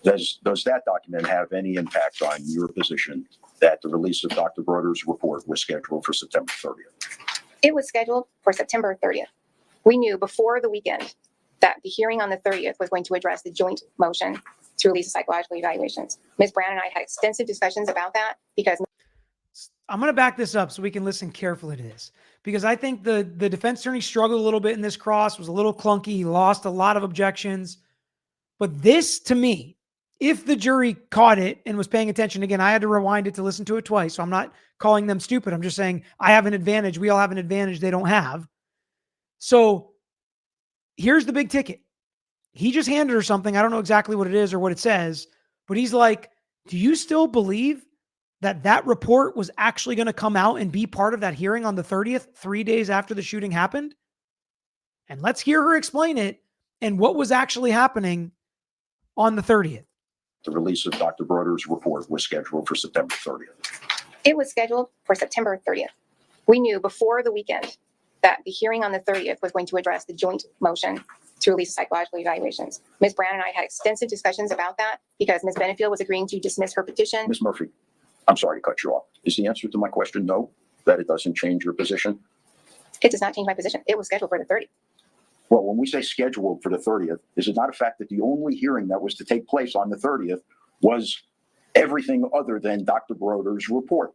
Does that document have any impact on your position that the release of Dr. Broeder's report was scheduled for September 30th? It was scheduled for September 30th. We knew before the weekend that the hearing on the 30th was going to address the joint motion to release the psychological evaluations. Ms. Brown and I had extensive discussions about that because I'm going to back this up so we can listen carefully to this, because I think the defense attorney struggled a little bit in this cross, was a little clunky. He lost a lot of objections. But this, to me, if the jury caught it and was paying attention, again, I had to rewind it to listen to it twice. So I'm not calling them stupid. I'm just saying I have an advantage. We all have an advantage they don't have. So here's the big ticket. He just handed her something. I don't know exactly what it is or what it says, but he's like, do you still believe that that report was actually going to come out and be part of that hearing on the 30th, 3 days after the shooting happened? And let's hear her explain it and what was actually happening on the 30th. The release of Dr. Broeder's report was scheduled for September 30th. it was scheduled for September 30th. We knew before the weekend that the hearing on the 30th was going to address the joint motion to release psychological evaluations. Ms. Brown and I had extensive discussions about that because Ms. Benefield was agreeing to dismiss her petition. Ms. Murphy, I'm sorry to cut you off. Is the answer to my question no, that it doesn't change your position? It does not change my position. It was scheduled for the 30th. Well, when we say scheduled for the 30th, is it not a fact that the only hearing that was to take place on the 30th was everything other than Dr. Broeder's report?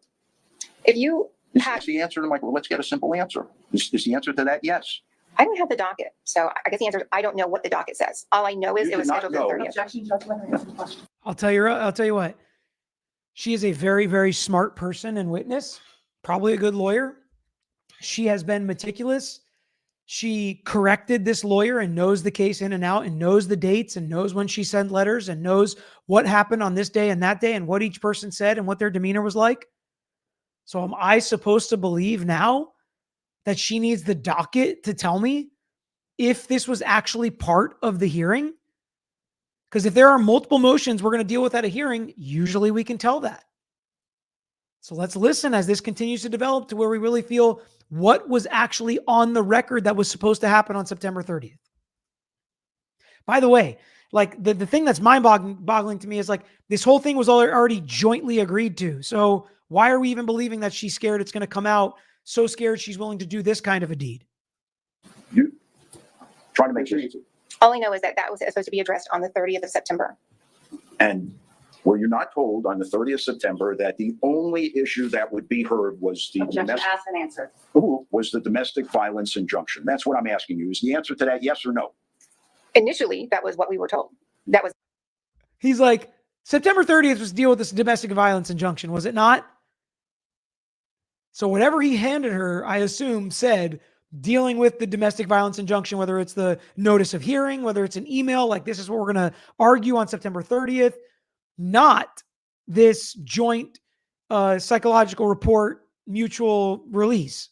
If you Is have, the answer to my, well, let's get a simple answer. Is the answer to that yes? I don't have the docket. So I guess the answer is I don't know what the docket says. All I know is You it was do not scheduled for the know. 30th. Objection, Judge Leonard, answer the question. I'll tell you what. She is a very, very smart person and witness, probably a good lawyer. She has been meticulous. She corrected this lawyer and knows the case in and out and knows the dates and knows when she sent letters and knows what happened on this day and that day and what each person said and what their demeanor was like. So am I supposed to believe now that she needs the docket to tell me if this was actually part of the hearing? Because if there are multiple motions we're going to deal with at a hearing, usually we can tell that. So let's listen as this continues to develop to where we really feel what was actually on the record that was supposed to happen on September 30th. By the way, like the thing that's mind-boggling to me is like this whole thing was already jointly agreed to. So why are we even believing that she's scared it's going to come out, so scared she's willing to do this kind of a deed? You trying to make sure. All I know is that that was supposed to be addressed on the 30th of September. And were you not told on the 30th of September that the only issue that would be heard was the Objection domestic, asked and answered. was the domestic violence injunction? That's what I'm asking you. Is the answer to that yes or no? Initially, that was what we were told. That was He's like, September 30th was to deal with this domestic violence injunction, was it not? So whatever he handed her, I assume, said dealing with the domestic violence injunction, whether it's the notice of hearing, whether it's an email, like this is what we're going to argue on September 30th, not this joint psychological report mutual release.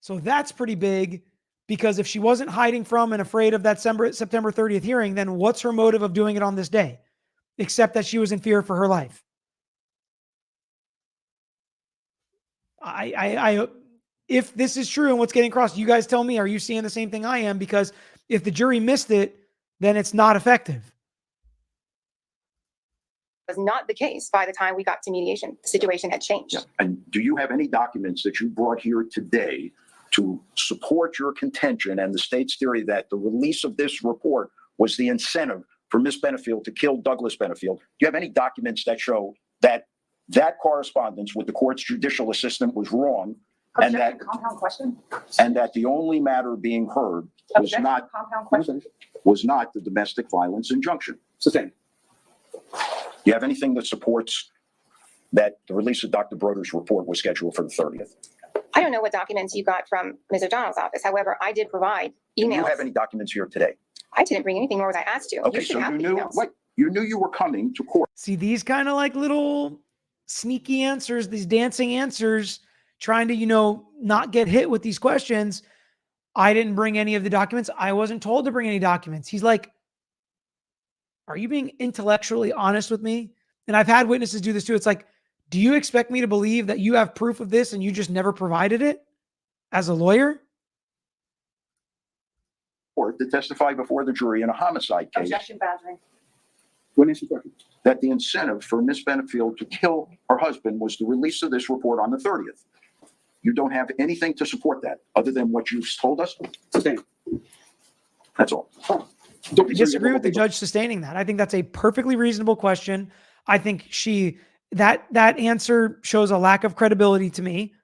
So that's pretty big, because if she wasn't hiding from and afraid of that September 30th hearing, then what's her motive of doing it on this day? Except that she was in fear for her life. If this is true and what's getting across, you guys tell me, are you seeing the same thing I am? Because if the jury missed it, then it's not effective. not the case by the time we got to mediation. The situation had changed. Yeah. And do you have any documents that you brought here today to support your contention and the state's theory that the release of this report was the incentive for Miss Benefield to kill Douglas Benefield? Do you have any documents that show that that correspondence with the court's judicial assistant was wrong, and that Objection, compound question. and that the only matter being heard was Objection, not compound question. the domestic violence injunction? Sustained. Do you have anything that supports that the release of Dr. Broeder's report was scheduled for the 30th? I don't know what documents you got from Ms. O'Donnell's office. However, I did provide Do emails. you have any documents here today? I didn't bring anything, nor was I asked to. Okay, You should so have you the knew emails. what? You knew you were coming to court. See, these kind of like little sneaky answers, these dancing answers, trying to, not get hit with these questions. I didn't bring any of the documents. I wasn't told to bring any documents. He's like, are you being intellectually honest with me? And I've had witnesses do this too. It's like, do you expect me to believe that you have proof of this and you just never provided it as a lawyer? Or to testify before the jury in a homicide case Objection, badgering. What answer your question? that the incentive for Miss Benefield to kill her husband was the release of this report on the 30th. You don't have anything to support that other than what you've told us? Sustained. That's all. Don't I consider disagree your with the normal judge sustaining that. I think that's a perfectly reasonable question. I think that answer shows a lack of credibility to me.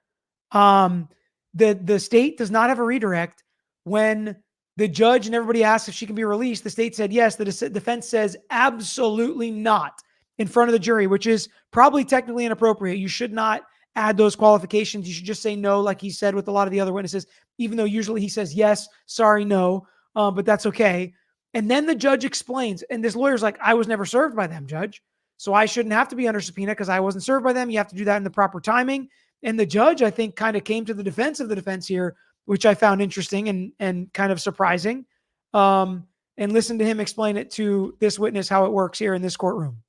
The state does not have a redirect. When the judge and everybody asked if she can be released, the state said yes. The defense says absolutely not in front of the jury, which is probably technically inappropriate. You should not add those qualifications. You should just say no, like he said with a lot of the other witnesses, even though usually he says yes, sorry, no, but that's okay. And then the judge explains, and this lawyer's like, I was never served by them, judge. So I shouldn't have to be under subpoena because I wasn't served by them. You have to do that in the proper timing. And the judge, I think, kind of came to the defense of the defense here, which I found interesting and kind of surprising. And listened to him explain it to this witness how it works here in this courtroom.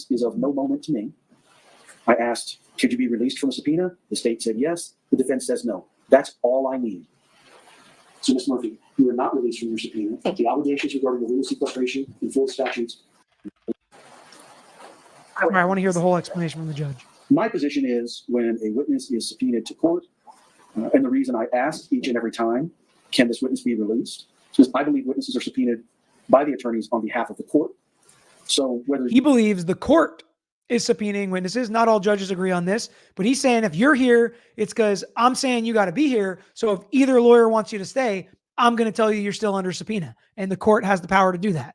is of no moment to me. I asked, could you be released from a subpoena? The state said yes. The defense says no. That's all I need. So, Ms. Murphy, you are not released from your subpoena. The obligations regarding the legal sequestration and full statutes. All right, I want to hear the whole explanation from the judge. My position is when a witness is subpoenaed to court, and the reason I ask each and every time, can this witness be released? Because I believe witnesses are subpoenaed by the attorneys on behalf of the court. So whether He believes the court is subpoenaing witnesses. Not all judges agree on this, but he's saying if you're here, it's because I'm saying you got to be here. So if either lawyer wants you to stay, I'm going to tell you you're still under subpoena, and the court has the power to do that.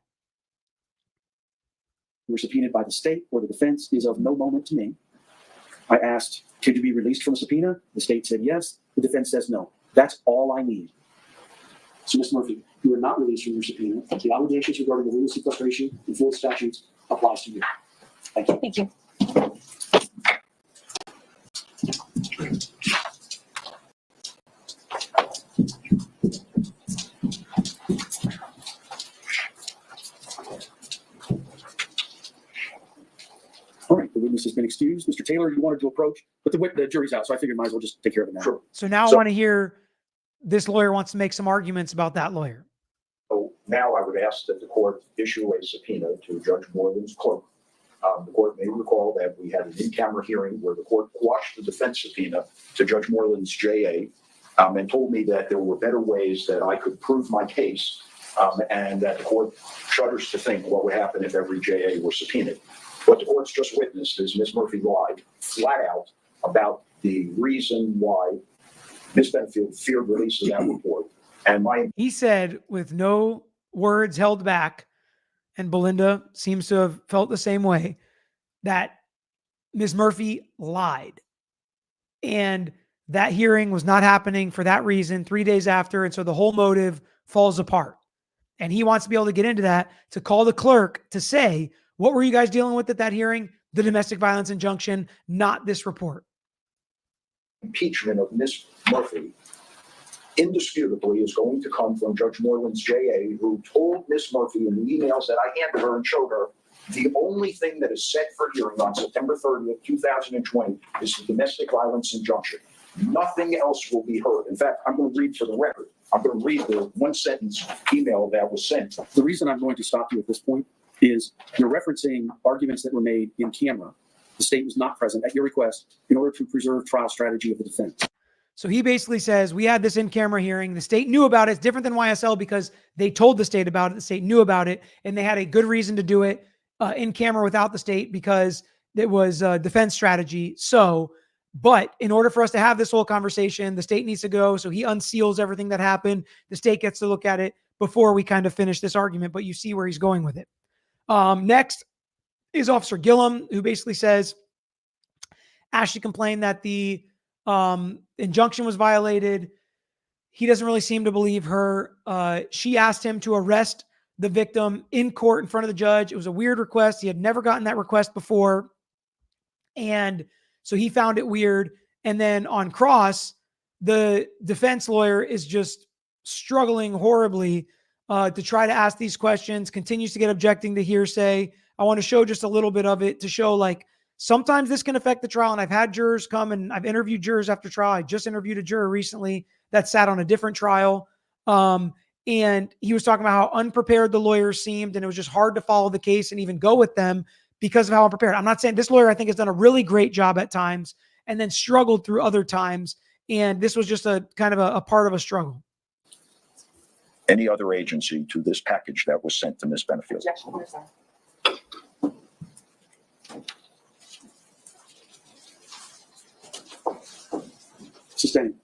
we're subpoenaed by the state or the defense is of no moment to me. I asked, could you be released from a subpoena? The state said yes. The defense says no. That's all I need. So, Ms. Murphy, you are not released from your subpoena. The obligations regarding the legal sequestration and full statutes applies to you. Thank you. Thank you. All right, the witness has been excused. Mr. Taylor, you wanted to approach, but the jury's out, so I figured might as well just take care of it now. Sure. So now I So- want to hear this lawyer wants to make some arguments about that lawyer. So now I would ask that the court issue a subpoena to Judge Moreland's clerk. The court may recall that we had an in-camera hearing where the court quashed the defense subpoena to Judge Moreland's JA and told me that there were better ways that I could prove my case and that the court shudders to think what would happen if every JA were subpoenaed. What the court's just witnessed is Ms. Murphy lied flat out about the reason why Ms. Benefield feared release of that report. And He said with no words held back, and Belinda seems to have felt the same way, that Ms. Murphy lied. And that hearing was not happening for that reason 3 days after. And so the whole motive falls apart. And he wants to be able to get into that, to call the clerk to say, what were you guys dealing with at that hearing? The domestic violence injunction, not this report. impeachment of Ms. Murphy indisputably is going to come from Judge Moreland's JA, who told Ms. Murphy in the emails that I handed her and showed her, the only thing that is set for hearing on September 30th, 2020 is the domestic violence injunction. Nothing else will be heard. In fact, I'm going to read for the record. I'm going to read the one-sentence email that was sent. The reason I'm going to stop you at this point is you're referencing arguments that were made in camera. The state was not present at your request in order to preserve trial strategy of the defense. So he basically says, we had this in-camera hearing. The state knew about it. It's different than YSL because they told the state about it. The state knew about it, and they had a good reason to do it in camera without the state because it was a defense strategy. So, but in order for us to have this whole conversation, the state needs to go. So he unseals everything that happened. The state gets to look at it before we kind of finish this argument, but you see where he's going with it. Next is Officer Gillum, who basically says Ashley complained that the injunction was violated. He doesn't really seem to believe her. She asked him to arrest the victim in court in front of the judge. It was a weird request. He had never gotten that request before. And so he found it weird. And then on cross, the defense lawyer is just struggling horribly to try to ask these questions, continues to get objecting to hearsay. I want to show just a little bit of it to show like sometimes this can affect the trial. And I've had jurors come and I've interviewed jurors after trial. I just interviewed a juror recently that sat on a different trial. And he was talking about how unprepared the lawyers seemed. And it was just hard to follow the case and even go with them because of how unprepared. I'm not saying this lawyer, I think, has done a really great job at times and then struggled through other times. And this was just a kind of a part of a struggle. any other agency to this package that was sent to Ms. Benefield? Objection, your side. Sustained.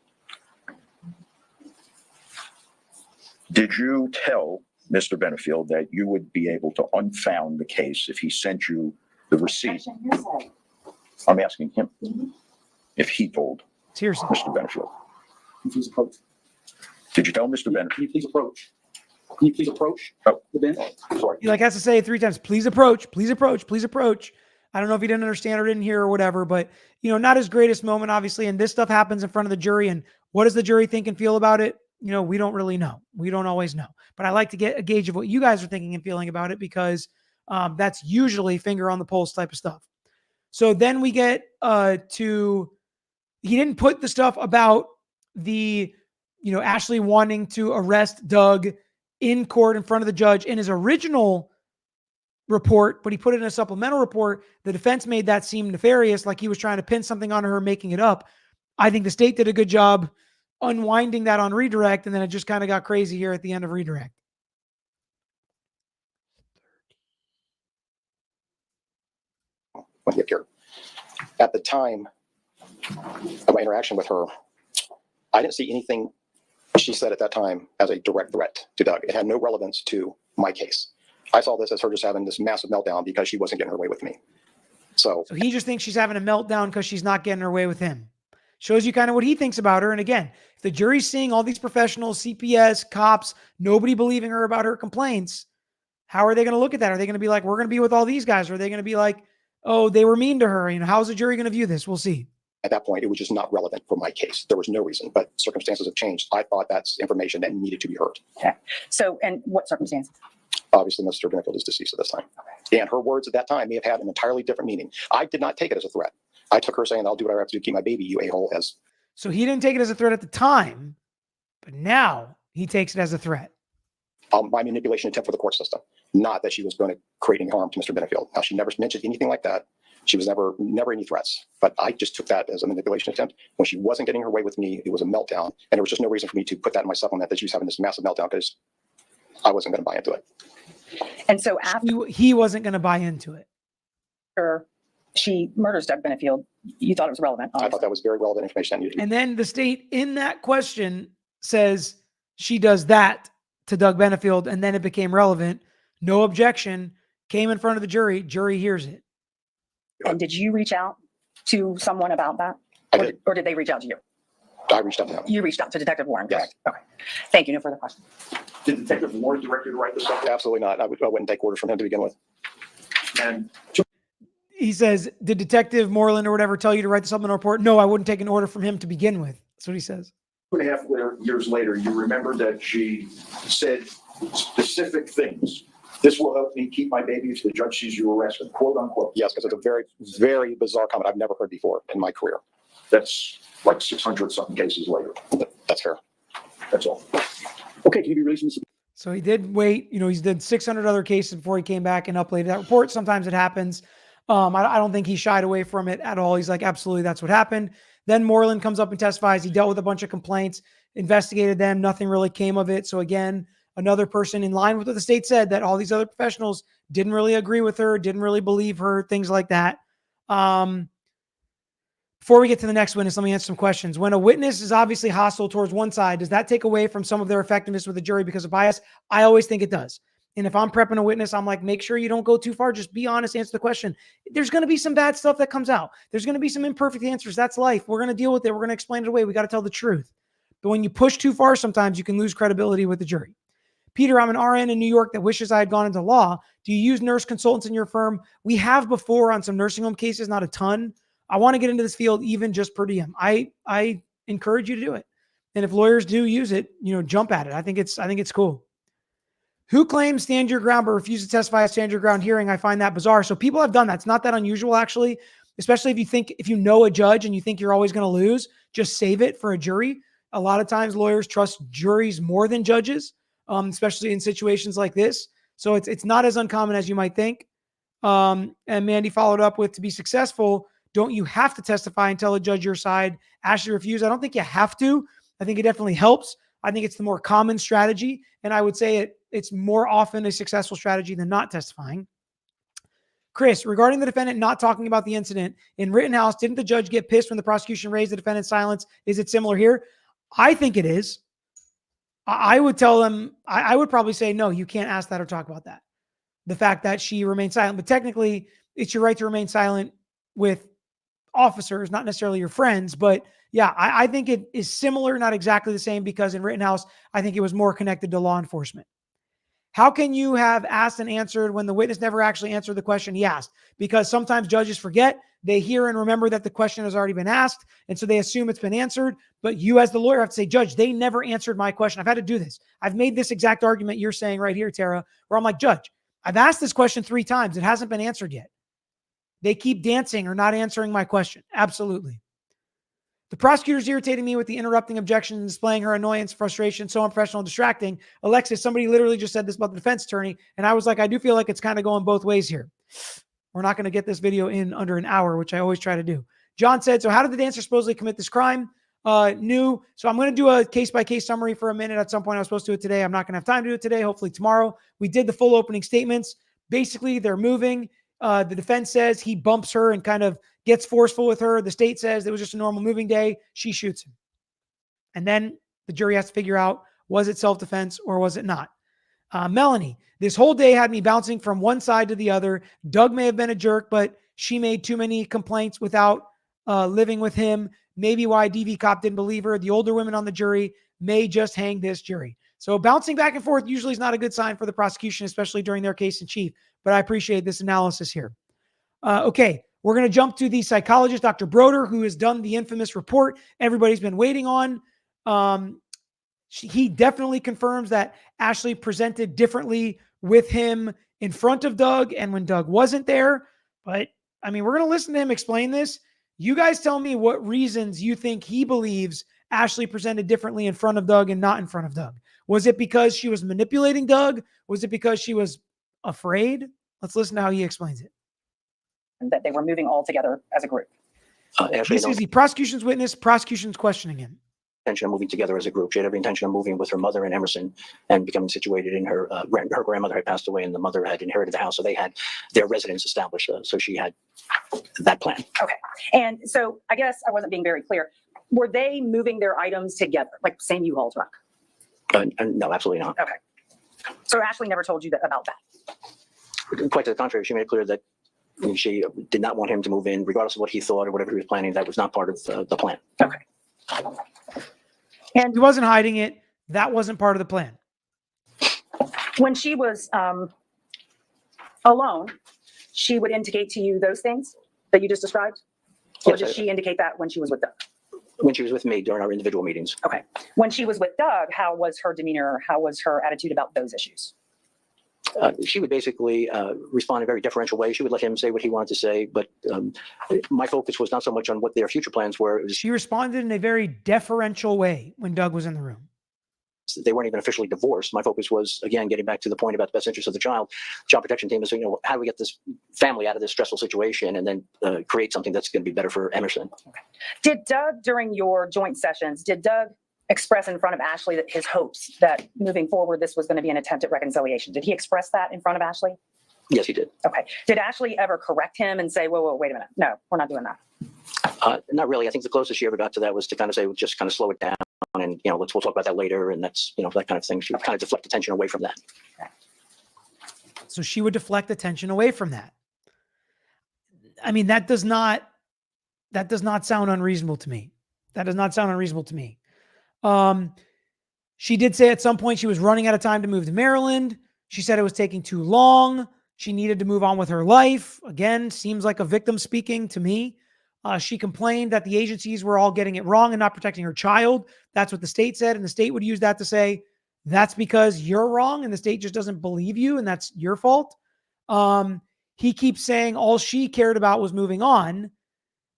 Did you tell Mr. Benefield that you would be able to unfound the case if he sent you the receipt? Objection, your side. I'm asking him if he told Seriously. Mr. Benefield. Can you please approach? Did you tell Mr. Benefield? Can you please approach? Can you please approach Oh. the bench? Sorry. He like has to say it 3 times. Please approach. Please approach. Please approach. I don't know if he didn't understand or didn't hear or whatever, but not his greatest moment, obviously. And this stuff happens in front of the jury. And what does the jury think and feel about it? We don't really know. We don't always know. But I like to get a gauge of what you guys are thinking and feeling about it because that's usually finger on the pulse type of stuff. So then we get to, he didn't put the stuff about the, Ashley wanting to arrest Doug in court in front of the judge in his original report, but he put it in a supplemental report. The defense made that seem nefarious, like he was trying to pin something on her, making it up. I think the state did a good job unwinding that on redirect, and then it just kind of got crazy here at the end of redirect. When he appeared. At the time of my interaction with her, I didn't see anything she said at that time as a direct threat to Doug. It had no relevance to my case. I saw this as her just having this massive meltdown because she wasn't getting her way with me. So he just thinks she's having a meltdown because she's not getting her way with him. Shows you kind of what he thinks about her. And again, if the jury's seeing all these professionals, CPS, cops, nobody believing her about her complaints, how are they going to look at that? Are they going to be like, we're going to be with all these guys? Or are they going to be like, oh, they were mean to her? How's the jury going to view this? We'll see. at that point, it was just not relevant for my case. There was no reason, but circumstances have changed. I thought that's information that needed to be heard. Okay. So, and what circumstances? Obviously, Mr. Benefield is deceased at this time. And her words at that time may have had an entirely different meaning. I did not take it as a threat. I took her saying, I'll do whatever I have to do to keep my baby, you a-hole, as. So he didn't take it as a threat at the time, but now he takes it as a threat. My manipulation attempt for the court system, not that she was going to create any harm to Mr. Benefield. Now, she never mentioned anything like that. She was never any threats, but I just took that as a manipulation attempt. When she wasn't getting her way with me, it was a meltdown. And there was just no reason for me to put that in my supplement that she was having this massive meltdown because I wasn't going to buy into it. And so after He wasn't going to buy into it. she murders Doug Benefield, you thought it was relevant. I thought that was very relevant information that needed to be. And then the state in that question says she does that to Doug Benefield, and then it became relevant. No objection, came in front of the jury. Jury hears it. And did you reach out to someone about that? I did. Or did they reach out to you? I reached out to him. You reached out to Detective Warren, Yes. correct? Okay. Thank you. No further questions. Did Detective Moore direct you to write this up? Absolutely not. I wouldn't take orders from him to begin with. And He says, did Detective Moreland or whatever tell you to write the supplemental report? No, I wouldn't take an order from him to begin with. That's what he says. 2.5 years later, you remember that she said specific things. This will help me keep my baby if the judge sees you arrested, quote unquote. Yes, because it's a very, very bizarre comment I've never heard before in my career. That's like 600 something cases later. That's fair. That's all. Okay, can you be released from the So he did wait. He's did 600 other cases before he came back and uploaded that report. Sometimes it happens. I don't think he shied away from it at all. He's like, absolutely, that's what happened. Then Moreland comes up and testifies. He dealt with a bunch of complaints, investigated them. Nothing really came of it. So again, another person in line with what the state said, that all these other professionals didn't really agree with her, didn't really believe her, things like that. Before we get to the next witness, let me answer some questions. When a witness is obviously hostile towards one side, does that take away from some of their effectiveness with the jury because of bias? I always think it does. And if I'm prepping a witness, I'm like, make sure you don't go too far. Just be honest, answer the question. There's going to be some bad stuff that comes out. There's going to be some imperfect answers. That's life. We're going to deal with it. We're going to explain it away. We got to tell the truth. But when you push too far, sometimes you can lose credibility with the jury. Peter, I'm an RN in New York that wishes I had gone into law. Do you use nurse consultants in your firm? We have before on some nursing home cases, not a ton. I want to get into this field, even just per diem. I encourage you to do it. And if lawyers do use it, jump at it. I think it's cool. Who claims stand your ground but refuses to testify at stand your ground hearing? I find that bizarre. So people have done that. It's not that unusual, actually, especially if you know a judge and you think you're always going to lose, just save it for a jury. A lot of times lawyers trust juries more than judges, especially in situations like this. So it's not as uncommon as you might think. And Mandy followed up with, to be successful, don't you have to testify and tell a judge your side? Ashley refused. I don't think you have to. I think it definitely helps. I think it's the more common strategy. And I would say it's more often a successful strategy than not testifying. Chris, regarding the defendant not talking about the incident in Rittenhouse, didn't the judge get pissed when the prosecution raised the defendant's silence? Is it similar here? I think it is. I would tell them, I would probably say, no, you can't ask that or talk about that. The fact that she remained silent, but technically it's your right to remain silent with officers, not necessarily your friends. But yeah, I think it is similar, not exactly the same, because in Rittenhouse, I think it was more connected to law enforcement. How can you have asked and answered when the witness never actually answered the question he asked? Because sometimes judges forget, they hear and remember that the question has already been asked, and so they assume it's been answered. But you as the lawyer have to say, Judge, they never answered my question. I've had to do this. I've made this exact argument you're saying right here, Tara, where I'm like, Judge, I've asked this question 3 times. It hasn't been answered yet. They keep dancing or not answering my question. Absolutely. The prosecutor's irritating me with the interrupting objection and displaying her annoyance, frustration, so unprofessional and distracting. Alexis, somebody literally just said this about the defense attorney, and I was like, I do feel like it's kind of going both ways here. We're not going to get this video in under an hour, which I always try to do. John said, so how did the dancer supposedly commit this crime? New. So I'm going to do a case-by-case summary for a minute. At some point, I was supposed to do it today. I'm not going to have time to do it today. Hopefully tomorrow. We did the full opening statements. Basically, they're moving. The defense says he bumps her and kind of gets forceful with her. The state says it was just a normal moving day. She shoots him. And then the jury has to figure out, was it self-defense or was it not? Melanie, this whole day had me bouncing from one side to the other. Doug may have been a jerk, but she made too many complaints without living with him. Maybe why DV cop didn't believe her. The older women on the jury may just hang this jury. So bouncing back and forth usually is not a good sign for the prosecution, especially during their case in chief. But I appreciate this analysis here. Okay, we're going to jump to the psychologist, Dr. Broeder, who has done the infamous report everybody's been waiting on. He definitely confirms that Ashley presented differently with him in front of Doug and when Doug wasn't there. But, I mean, we're going to listen to him explain this. You guys tell me what reasons you think he believes Ashley presented differently in front of Doug and not in front of Doug. Was it because she was manipulating Doug? Was it because she was afraid? Let's listen to how he explains it. That they were moving all together as a group. Ashley, This is the prosecution's witness. Prosecution's questioning him. intention of moving together as a group. She had every intention of moving with her mother in Emerson and becoming situated in her grandmother had passed away and the mother had inherited the house. So they had their residence established. So she had that plan. Okay. And so I guess I wasn't being very clear. Were they moving their items together, like same U-Haul truck? No, absolutely not. Okay. So Ashley never told you about that? Quite to the contrary, she made it clear that she did not want him to move in, regardless of what he thought or whatever he was planning. That was not part of the plan. Okay. And he wasn't hiding it. That wasn't part of the plan. When she was alone, she would indicate to you those things that you just described? Or Yes, did she indicate that when she was with Doug? When she was with me during our individual meetings. Okay. When she was with Doug, how was her demeanor? How was her attitude about those issues? She would basically respond in a very deferential way. She would let him say what he wanted to say, but my focus was not so much on what their future plans were. It was, She responded in a very deferential way when Doug was in the room. they weren't even officially divorced. My focus was, again, getting back to the point about the best interest of the child. Child protection team is, how do we get this family out of this stressful situation and then create something that's going to be better for Emerson? Did Doug, during your joint sessions, did Doug express in front of Ashley that his hopes that moving forward, this was going to be an attempt at reconciliation? Did he express that in front of Ashley? Yes, he did. Okay. Did Ashley ever correct him and say, whoa, wait a minute. No, we're not doing that. Not really. I think the closest she ever got to that was to kind of say, just kind of slow it down and, we'll talk about that later. And that's, that kind of thing. She would kind of deflect attention away from that. So she would deflect attention away from that. I mean, that does not sound unreasonable to me. That does not sound unreasonable to me. She did say at some point she was running out of time to move to Maryland. She said it was taking too long. She needed to move on with her life. Again, seems like a victim speaking to me. She complained that the agencies were all getting it wrong and not protecting her child. That's what the state said. And the state would use that to say, that's because you're wrong and the state just doesn't believe you and that's your fault. He keeps saying all she cared about was moving on.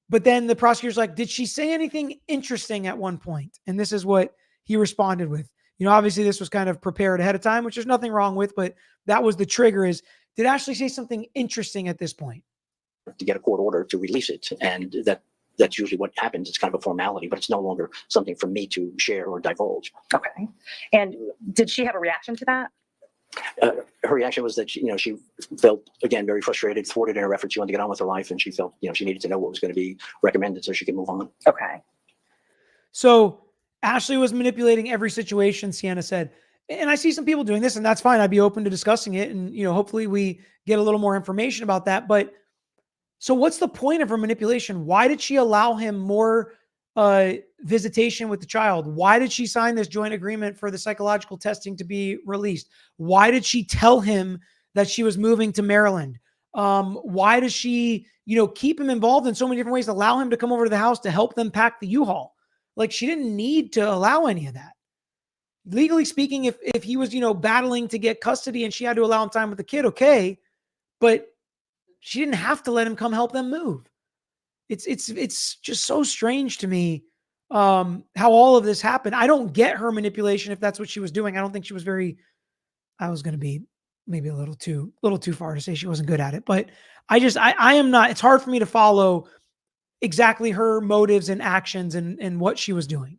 But then the prosecutor's like, did she say anything interesting at one point? And this is what he responded with. Obviously this was kind of prepared ahead of time, which there's nothing wrong with, but that was the trigger is, did Ashley say something interesting at this point? To get a court order to release it. And that that's usually what happens. It's kind of a formality, but it's no longer something for me to share or divulge. Okay. And did she have a reaction to that? Her reaction was that she felt, again, very frustrated, thwarted in her efforts. She wanted to get on with her life, and she felt she needed to know what was going to be recommended so she could move on. Okay. So Ashley was manipulating every situation, Sienna said. And I see some people doing this, and that's fine. I'd be open to discussing it. And, hopefully we get a little more information about that. But so what's the point of her manipulation? Why did she allow him more visitation with the child? Why did she sign this joint agreement for the psychological testing to be released? Why did she tell him that she was moving to Maryland? Why does she, keep him involved in so many different ways, allow him to come over to the house to help them pack the U-Haul? Like, she didn't need to allow any of that. Legally speaking, if he was, battling to get custody and she had to allow him time with the kid, okay, but she didn't have to let him come help them move. It's just so strange to me how all of this happened. I don't get her manipulation if that's what she was doing. I don't think she was I was going to be maybe a little too far to say she wasn't good at it, but I am not, it's hard for me to follow exactly her motives and actions and what she was doing.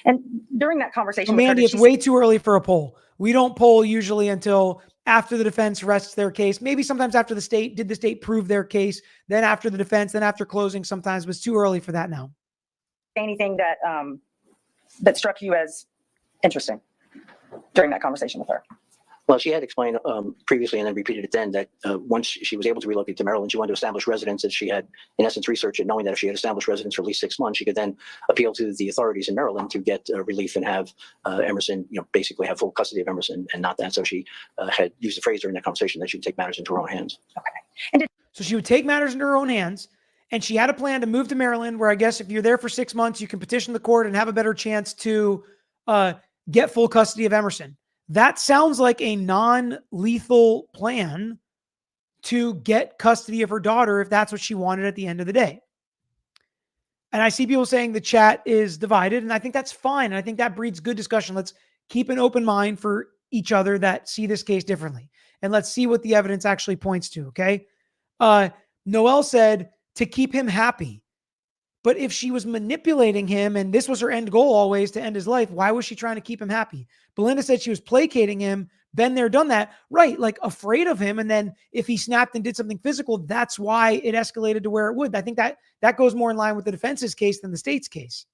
And during that conversation, Mandy, it's way too early for a poll. We don't poll usually until after the defense rests their case. Maybe sometimes after the state prove their case, then after the defense, then after closing sometimes, but it's too early for that now. anything that that struck you as interesting during that conversation with her? Well, she had explained previously and then repeated it then that once she was able to relocate to Maryland, she wanted to establish residence, and she had, in essence, researched it, knowing that if she had established residence for at least 6 months, she could then appeal to the authorities in Maryland to get relief and have Emerson, basically have full custody of Emerson and not that. So she had used the phrase during that conversation that she would take matters into her own hands. Okay. So she would take matters into her own hands, and she had a plan to move to Maryland, where I guess if you're there for 6 months, you can petition the court and have a better chance to get full custody of Emerson. That sounds like a non-lethal plan to get custody of her daughter if that's what she wanted at the end of the day. And I see people saying the chat is divided, and I think that's fine. And I think that breeds good discussion. Let's keep an open mind for each other that see this case differently. And let's see what the evidence actually points to, okay? Noelle said to keep him happy. But if she was manipulating him and this was her end goal always to end his life, why was she trying to keep him happy? Belinda said she was placating him. Been there, done that. Right, like afraid of him. And then if he snapped and did something physical, that's why it escalated to where it would. I think that goes more in line with the defense's case than the state's case.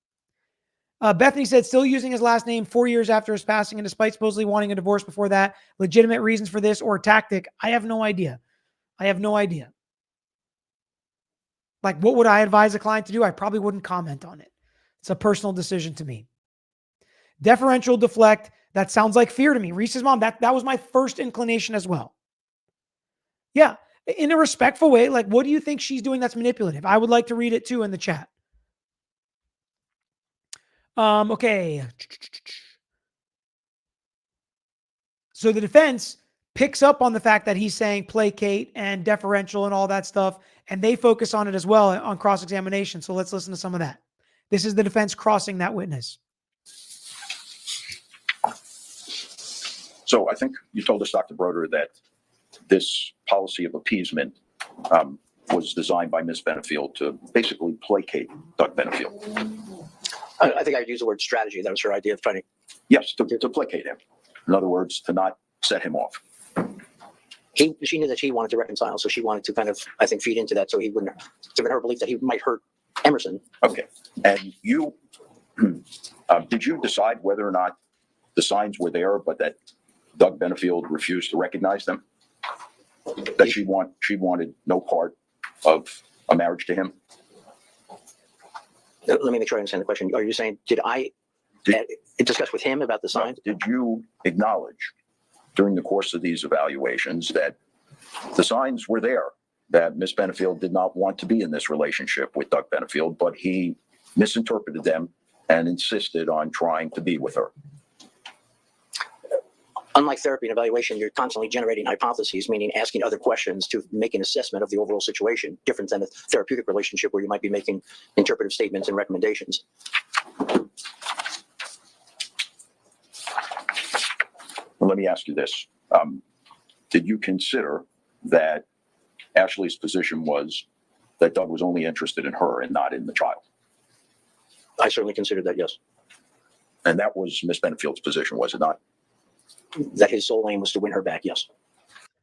Bethany said still using his last name 4 years after his passing and despite supposedly wanting a divorce before that. Legitimate reasons for this or tactic? I have no idea. Like, what would I advise a client to do? I probably wouldn't comment on it. It's a personal decision to me. Deferential, deflect. That sounds like fear to me. Reese's mom, that was my first inclination as well. Yeah, in a respectful way. Like, what do you think she's doing that's manipulative? I would like to read it too in the chat. Okay. So the defense picks up on the fact that he's saying placate and deferential and all that stuff, and they focus on it as well on cross-examination. So let's listen to some of that. This is the defense crossing that witness. So I think you told us, Dr. Broeder, that this policy of appeasement was designed by Ms. Benefield to basically placate Doug Benefield. I think I would use the word strategy. That was her idea of trying to. Yes, to placate him. In other words, to not set him off. She knew that he wanted to reconcile, so she wanted to kind of, I think, feed into that so he wouldn't, given her belief that he might hurt Emerson. Okay. And you, did you decide whether or not the signs were there, but that Doug Benefield refused to recognize them? That she wanted no part of a marriage to him? Let me make sure I understand the question. Are you saying, did I discuss with him about the signs? Did you acknowledge during the course of these evaluations that the signs were there, that Ms. Benefield did not want to be in this relationship with Doug Benefield, but he misinterpreted them and insisted on trying to be with her? Unlike therapy and evaluation, you're constantly generating hypotheses, meaning asking other questions to make an assessment of the overall situation, different than a therapeutic relationship where you might be making interpretive statements and recommendations. Well, let me ask you this. Did you consider that Ashley's position was that Doug was only interested in her and not in the child. I certainly considered that, yes. And that was Miss Benefield's position, was it not? That his sole aim was to win her back, yes.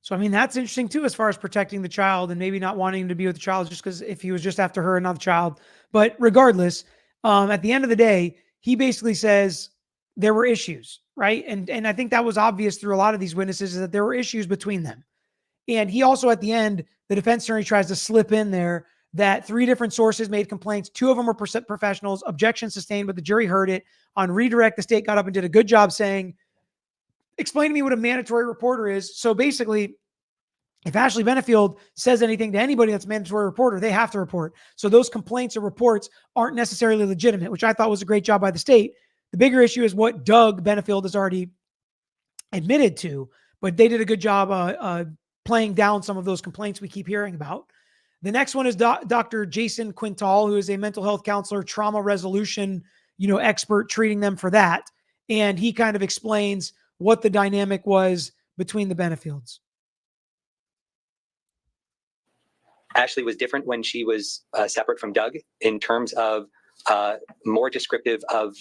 So, I mean, that's interesting too, as far as protecting the child and maybe not wanting him to be with the child just because if he was just after her and not the child. But regardless, at the end of the day, he basically says there were issues, right? And I think that was obvious through a lot of these witnesses is that there were issues between them. And he also, at the end, the defense attorney tries to slip in there that 3 different sources made complaints. 2 of them were professionals, objections sustained, but the jury heard it. On redirect, the state got up and did a good job saying, explain to me what a mandatory reporter is. So basically, if Ashley Benefield says anything to anybody that's a mandatory reporter, they have to report. So those complaints or reports aren't necessarily legitimate, which I thought was a great job by the state. The bigger issue is what Doug Benefield has already admitted to, but they did a good job playing down some of those complaints we keep hearing about. The next one is Dr. Jason Quintal, who is a mental health counselor, trauma resolution, expert, treating them for that. And he kind of explains what the dynamic was between the Benefields. Ashley was different when she was separate from Doug in terms of more descriptive of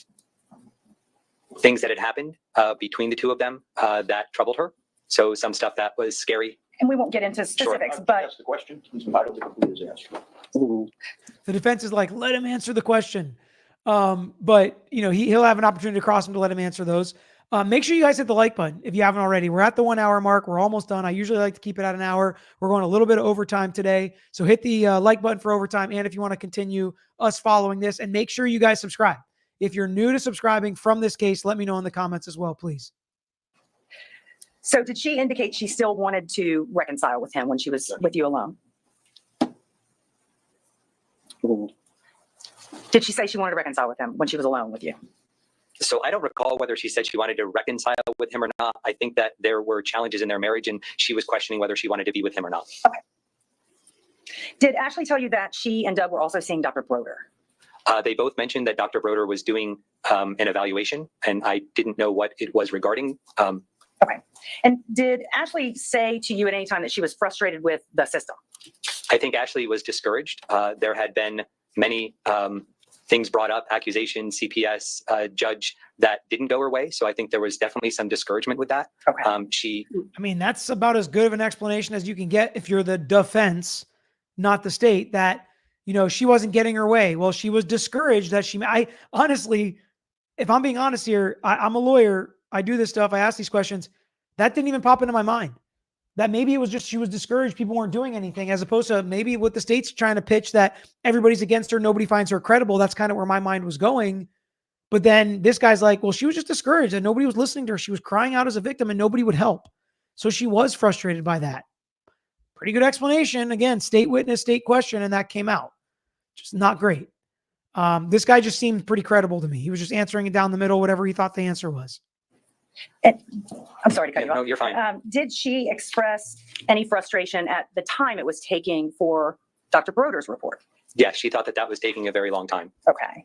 things that had happened between the two of them that troubled her. So some stuff that was scary. And we won't get into specifics, Sure. but That's the question. He's entitled to complete his answer. The defense is like, let him answer the question. But he'll have an opportunity to cross him to let him answer those. Make sure you guys hit the like button if you haven't already. We're at the 1 hour mark. We're almost done. I usually like to keep it at an hour. We're going a little bit of overtime today. So hit the like button for overtime. And if you want to continue us following this, and make sure you guys subscribe. If you're new to subscribing from this case, let me know in the comments as well, please. so did she indicate she still wanted to reconcile with him when she was with you alone? Did she say she wanted to reconcile with him when she was alone with you? So I don't recall whether she said she wanted to reconcile with him or not. I think that there were challenges in their marriage and she was questioning whether she wanted to be with him or not. Okay. Did Ashley tell you that she and Doug were also seeing Dr. Broeder? They both mentioned that Dr. Broeder was doing an evaluation and I didn't know what it was regarding. Okay. And did Ashley say to you at any time that she was frustrated with the system? I think Ashley was discouraged. There had been many things brought up, accusations, CPS, judge, that didn't go her way. So I think there was definitely some discouragement with that. Okay. I mean, that's about as good of an explanation as you can get if you're the defense, not the state, that, she wasn't getting her way. Well, she was discouraged that I honestly, if I'm being honest here, I'm a lawyer. I do this stuff. I ask these questions. That didn't even pop into my mind. That maybe it was just she was discouraged. People weren't doing anything, as opposed to maybe what the state's trying to pitch that everybody's against her. Nobody finds her credible. That's kind of where my mind was going. But then this guy's like, well, she was just discouraged and nobody was listening to her. She was crying out as a victim and nobody would help. So she was frustrated by that. Pretty good explanation. Again, state witness, state question, and that came out. Just not great. This guy just seemed pretty credible to me. He was just answering it down the middle, whatever he thought the answer was. And I'm sorry to cut you off. No, you're fine. Did she express any frustration at the time it was taking for Dr. Broeder's report? Yeah, she thought that was taking a very long time. Okay.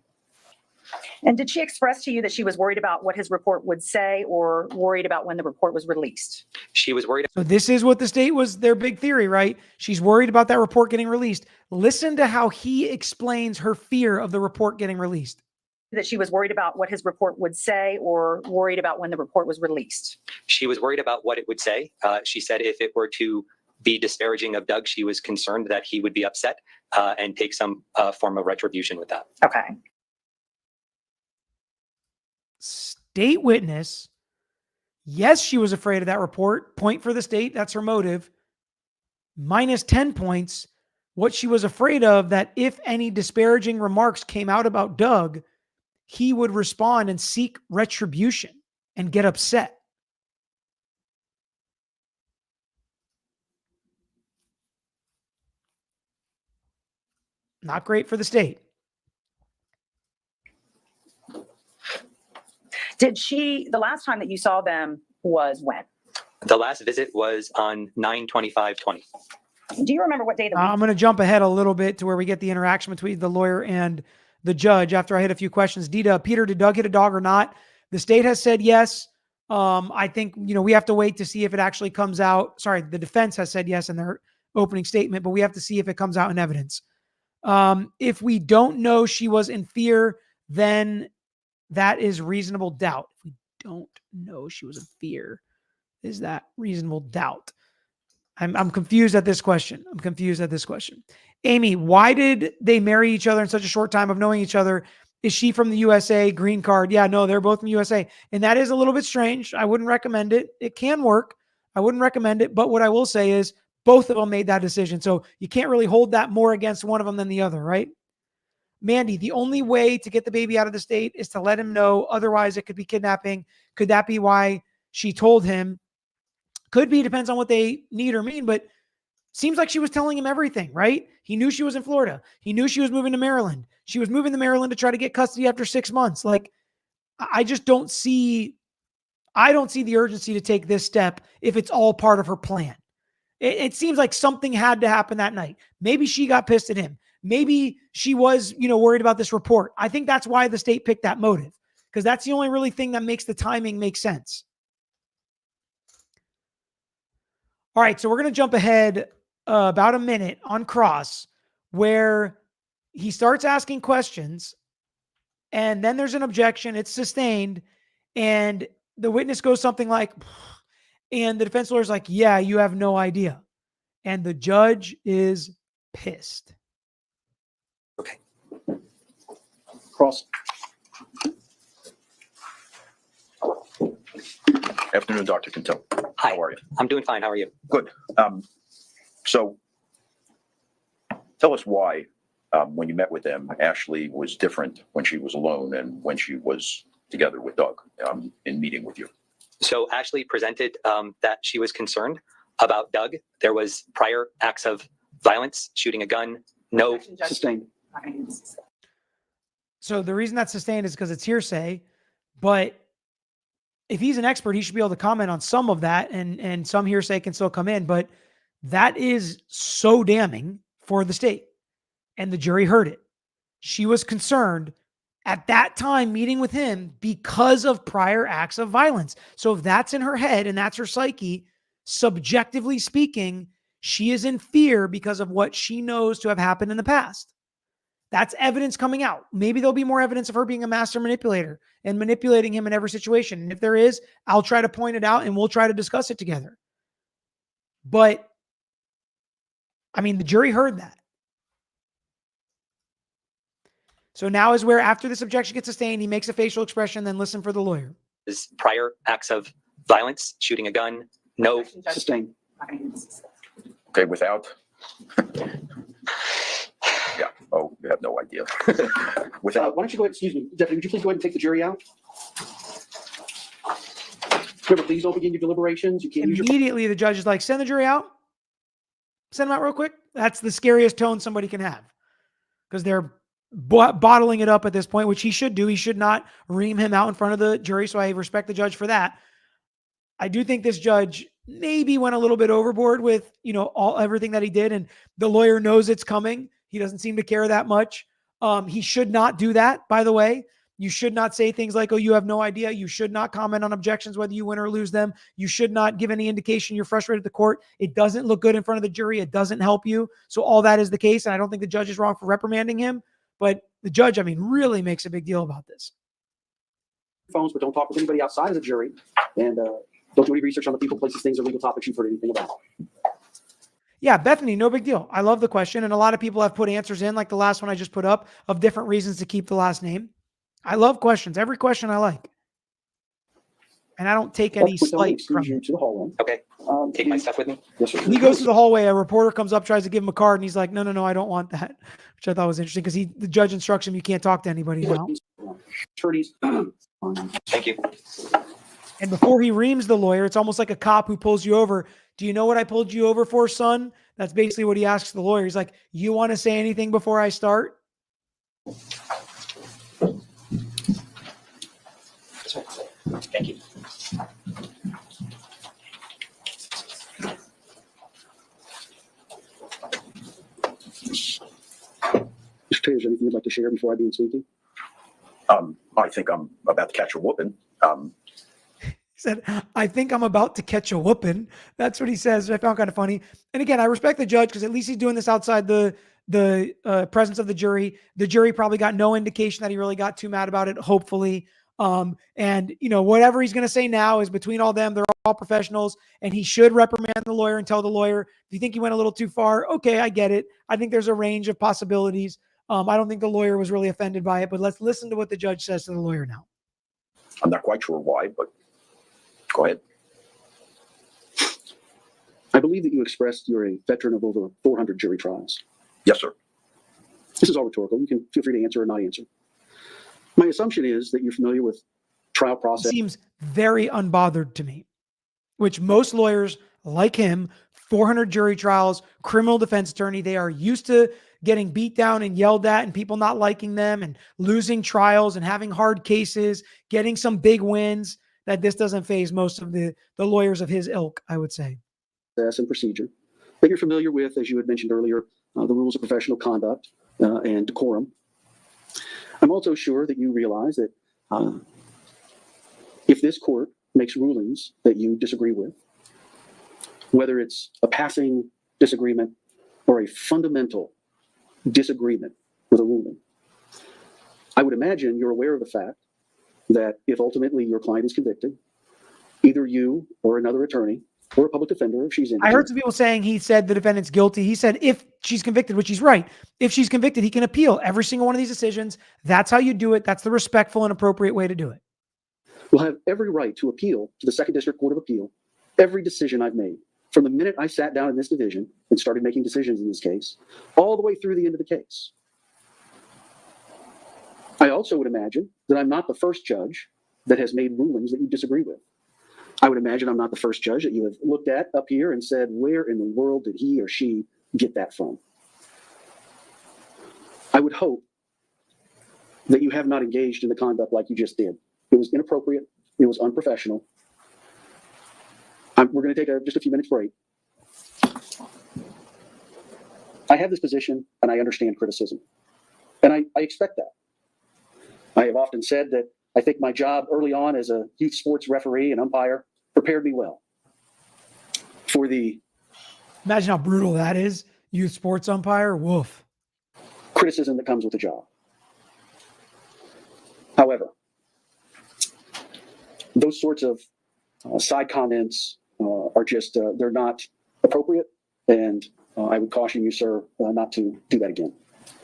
And did she express to you that she was worried about what his report would say or worried about when the report was released? She was worried. So this is what the state was, their big theory, right? She's worried about that report getting released. Listen to how he explains her fear of the report getting released. That she was worried about what his report would say or worried about when the report was released? She was worried about what it would say. She said if it were to be disparaging of Doug, she was concerned that he would be upset and take some form of retribution with that. Okay. State witness. Yes, she was afraid of that report. Point for the state. That's her motive. Minus 10 points. What she was afraid of, that if any disparaging remarks came out about Doug, he would respond and seek retribution and get upset. Not great for the state. The last time that you saw them was when? The last visit was on 9/25/20. Do you remember what day of the week? I'm going to jump ahead a little bit to where we get the interaction between the lawyer and the judge after I hit a few questions. Peter, did Doug hit a dog or not? The state has said yes. I think, we have to wait to see if it actually comes out. Sorry, the defense has said yes in their opening statement, but we have to see if it comes out in evidence. If we don't know she was in fear, then that is reasonable doubt. If we don't know she was in fear, is that reasonable doubt? I'm confused at this question. Amy, why did they marry each other in such a short time of knowing each other? Is she from the USA? Green card? Yeah, no, they're both from USA. And that is a little bit strange. I wouldn't recommend it. It can work. I wouldn't recommend it. But what I will say is both of them made that decision. So you can't really hold that more against one of them than the other, right? Mandy, the only way to get the baby out of the state is to let him know. Otherwise, it could be kidnapping. Could that be why she told him? Could be, depends on what they need or mean, but seems like she was telling him everything, right? He knew she was in Florida. He knew she was moving to Maryland. She was moving to Maryland to try to get custody after 6 months. Like, I don't see the urgency to take this step if it's all part of her plan. It seems like something had to happen that night. Maybe she got pissed at him. Maybe she was, worried about this report. I think that's why the state picked that motive, because that's the only really thing that makes the timing make sense. All right, so we're going to jump ahead about a minute on cross, where he starts asking questions, and then there's an objection. It's sustained, and the witness goes something like, and the defense lawyer's like, yeah, you have no idea. And the judge is pissed. Okay. Cross. Afternoon, Dr. Quintal. Hi. How are you? I'm doing fine. How are you? Good. So tell us why, when you met with them, Ashley was different when she was alone and when she was together with Doug in meeting with you. So Ashley presented that she was concerned about Doug. There was prior acts of violence, shooting a gun, no. Sustained. So the reason that's sustained is because it's hearsay, but if he's an expert, he should be able to comment on some of that, and some hearsay can still come in, but that is so damning for the state. And the jury heard it. She was concerned at that time meeting with him because of prior acts of violence. So if that's in her head and that's her psyche, subjectively speaking, she is in fear because of what she knows to have happened in the past. That's evidence coming out. Maybe there'll be more evidence of her being a master manipulator and manipulating him in every situation. And if there is, I'll try to point it out and we'll try to discuss it together. But I mean, the jury heard that. So now is where, after this objection gets sustained, he makes a facial expression, then listen for the lawyer. There's prior acts of violence, shooting a gun, no. Sustained. Okay, without? Yeah. Oh, you have no idea. Without? Why don't you go ahead, excuse me, Deputy, would you please go ahead and take the jury out? Remember, please don't begin your deliberations. You can't use your... Immediately, the judge is like, send the jury out. Send them out real quick. That's the scariest tone somebody can have, because they're bottling it up at this point, which he should do. He should not ream him out in front of the jury. So I respect the judge for that. I do think this judge maybe went a little bit overboard with, everything that he did. And the lawyer knows it's coming. He doesn't seem to care that much. He should not do that, by the way. You should not say things like, oh, you have no idea. You should not comment on objections, whether you win or lose them. You should not give any indication you're frustrated at the court. It doesn't look good in front of the jury. It doesn't help you. So all that is the case. And I don't think the judge is wrong for reprimanding him. But the judge, really makes a big deal about this. Phones, but don't talk with anybody outside of the jury. And don't do any research on the people, places, things, or legal topics you've heard anything about. Yeah, Bethany, no big deal. I love the question. And a lot of people have put answers in, like the last one I just put up, of different reasons to keep the last name. I love questions. Every question I like. And I don't take any slight from you it. to the hallway. Okay. Take my stuff with me. Yes, sir. He goes to the hallway. A reporter comes up, tries to give him a card, and he's like, no, I don't want that, which I thought was interesting, because the judge instructs him you can't talk to anybody now. Attorneys. Thank you. And before he reams the lawyer, it's almost like a cop who pulls you over. Do you know what I pulled you over for, son? That's basically what he asks the lawyer. He's like, you want to say anything before I start? Thank you. Mr. Taylor, is there anything you'd like to share before I begin speaking? I think I'm about to catch a whooping. He said, I think I'm about to catch a whooping. That's what he says. I found kind of funny. And again, I respect the judge, because at least he's doing this outside the the presence of the jury. The jury probably got no indication that he really got too mad about it, hopefully. And whatever he's going to say now is between all them. They're all professionals, and he should reprimand the lawyer and tell the lawyer, if you think he went a little too far, okay, I get it. I think there's a range of possibilities. I don't think the lawyer was really offended by it, but let's listen to what the judge says to the lawyer now. I'm not quite sure why, but go ahead. I believe that you expressed you're a veteran of over 400 jury trials. Yes, sir. This is all rhetorical. You can feel free to answer or not answer. My assumption is that you're familiar with trial process. Seems very unbothered to me, which most lawyers like him, 400 jury trials, criminal defense attorney, they are used to getting beat down and yelled at and people not liking them and losing trials and having hard cases, getting some big wins, that this doesn't faze most of the lawyers of his ilk, I would say. And procedure that you're familiar with, as you had mentioned earlier, the rules of professional conduct and decorum. I'm also sure that you realize that if this court makes rulings that you disagree with, whether it's a passing disagreement or a fundamental disagreement with a ruling, I would imagine you're aware of the fact that if ultimately your client is convicted, either you or another attorney or a public defender, if she's in. I heard some people saying he said the defendant's guilty. He said if she's convicted, which he's right, if she's convicted, he can appeal every single one of these decisions. That's how you do it. That's the respectful and appropriate way to do it. Will have every right to appeal to the Second District Court of Appeal every decision I've made from the minute I sat down in this division and started making decisions in this case, all the way through the end of the case. I also would imagine that I'm not the first judge that has made rulings that you disagree with. I would imagine I'm not the first judge that you have looked at up here and said, where in the world did he or she get that from? I would hope that you have not engaged in the conduct like you just did. It was inappropriate. It was unprofessional. We're going to take just a few minutes break. I have this position and I understand criticism. And I expect that. I have often said that I think my job early on as a youth sports referee and umpire prepared me well for the Imagine how brutal that is. Youth sports umpire, woof. criticism that comes with the job. However, those sorts of side comments are just, they're not appropriate. And I would caution you, sir, not to do that again.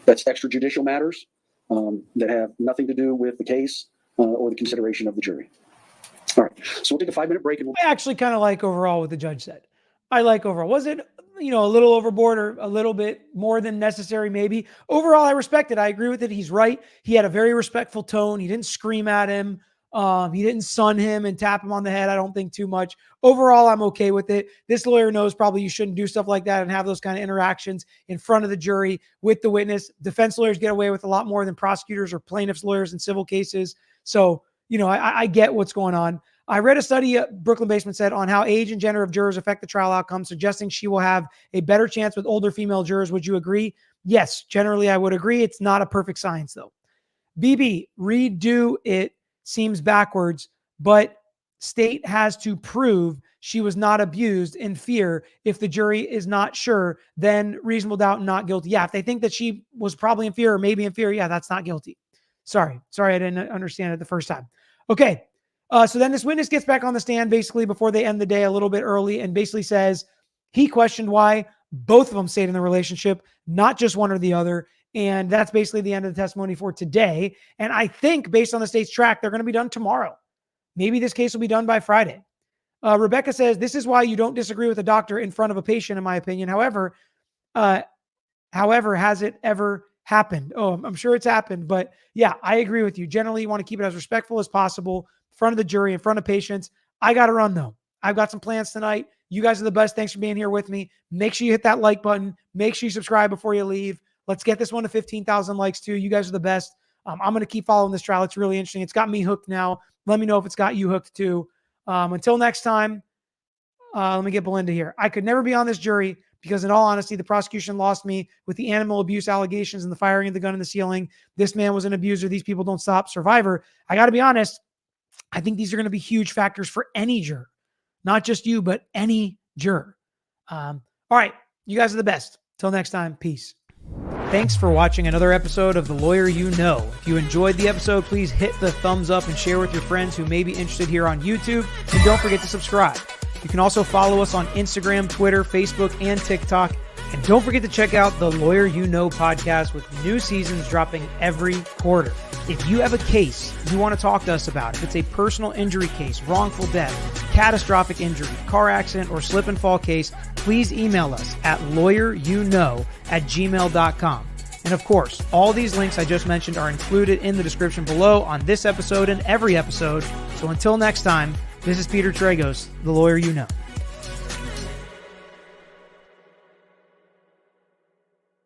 That's extrajudicial matters that have nothing to do with the case or the consideration of the jury. All right, so we'll take a 5-minute break. And I actually kind of like overall what the judge said. I like overall. Was it, a little overboard or a little bit more than necessary? Maybe. Overall, I respect it. I agree with it. He's right. He had a very respectful tone. He didn't scream at him. He didn't sun him and tap him on the head. I don't think too much. Overall, I'm okay with it. This lawyer knows probably you shouldn't do stuff like that and have those kind of interactions in front of the jury with the witness. Defense lawyers get away with a lot more than prosecutors or plaintiffs' lawyers in civil cases. So, I get what's going on. I read a study Brooklyn Basement said on how age and gender of jurors affect the trial outcome, suggesting she will have a better chance with older female jurors. Would you agree? Yes, generally I would agree. It's not a perfect science though. BB, redo it seems backwards, but state has to prove she was not abused in fear. If the jury is not sure, then reasonable doubt, not guilty. Yeah, if they think that she was probably in fear or maybe in fear, yeah, that's not guilty. Sorry, I didn't understand it the first time. Okay, so then this witness gets back on the stand basically before they end the day a little bit early and basically says he questioned why both of them stayed in the relationship, not just one or the other. And that's basically the end of the testimony for today. And I think based on the state's track, they're going to be done tomorrow. Maybe this case will be done by Friday. Rebecca says, this is why you don't disagree with a doctor in front of a patient, in my opinion. However, has it ever happened? Oh, I'm sure it's happened, but yeah, I agree with you. Generally, you want to keep it as respectful as possible in front of the jury, in front of patients. I got to run though. I've got some plans tonight. You guys are the best. Thanks for being here with me. Make sure you hit that like button. Make sure you subscribe before you leave. Let's get this one to 15,000 likes too. You guys are the best. I'm going to keep following this trial. It's really interesting. It's got me hooked now. Let me know if it's got you hooked too. Until next time, let me get Belinda here. I could never be on this jury because in all honesty, the prosecution lost me with the animal abuse allegations and the firing of the gun in the ceiling. This man was an abuser. These people don't stop. Survivor. I got to be honest. I think these are going to be huge factors for any juror, not just you, but any juror. All right. You guys are the best. Till next time. Peace. Thanks for watching another episode of The Lawyer You Know. If you enjoyed the episode, please hit the thumbs up and share with your friends who may be interested here on YouTube. And don't forget to subscribe. You can also follow us on Instagram, Twitter, Facebook, and TikTok. And don't forget to check out the Lawyer You Know podcast with new seasons dropping every quarter. If you have a case you want to talk to us about, if it's a personal injury case, wrongful death, catastrophic injury, car accident, or slip and fall case, please email us at lawyeryouknow@gmail.com. And of course, all these links I just mentioned are included in the description below on this episode and every episode. So until next time, this is Peter Tragos, the Lawyer You Know.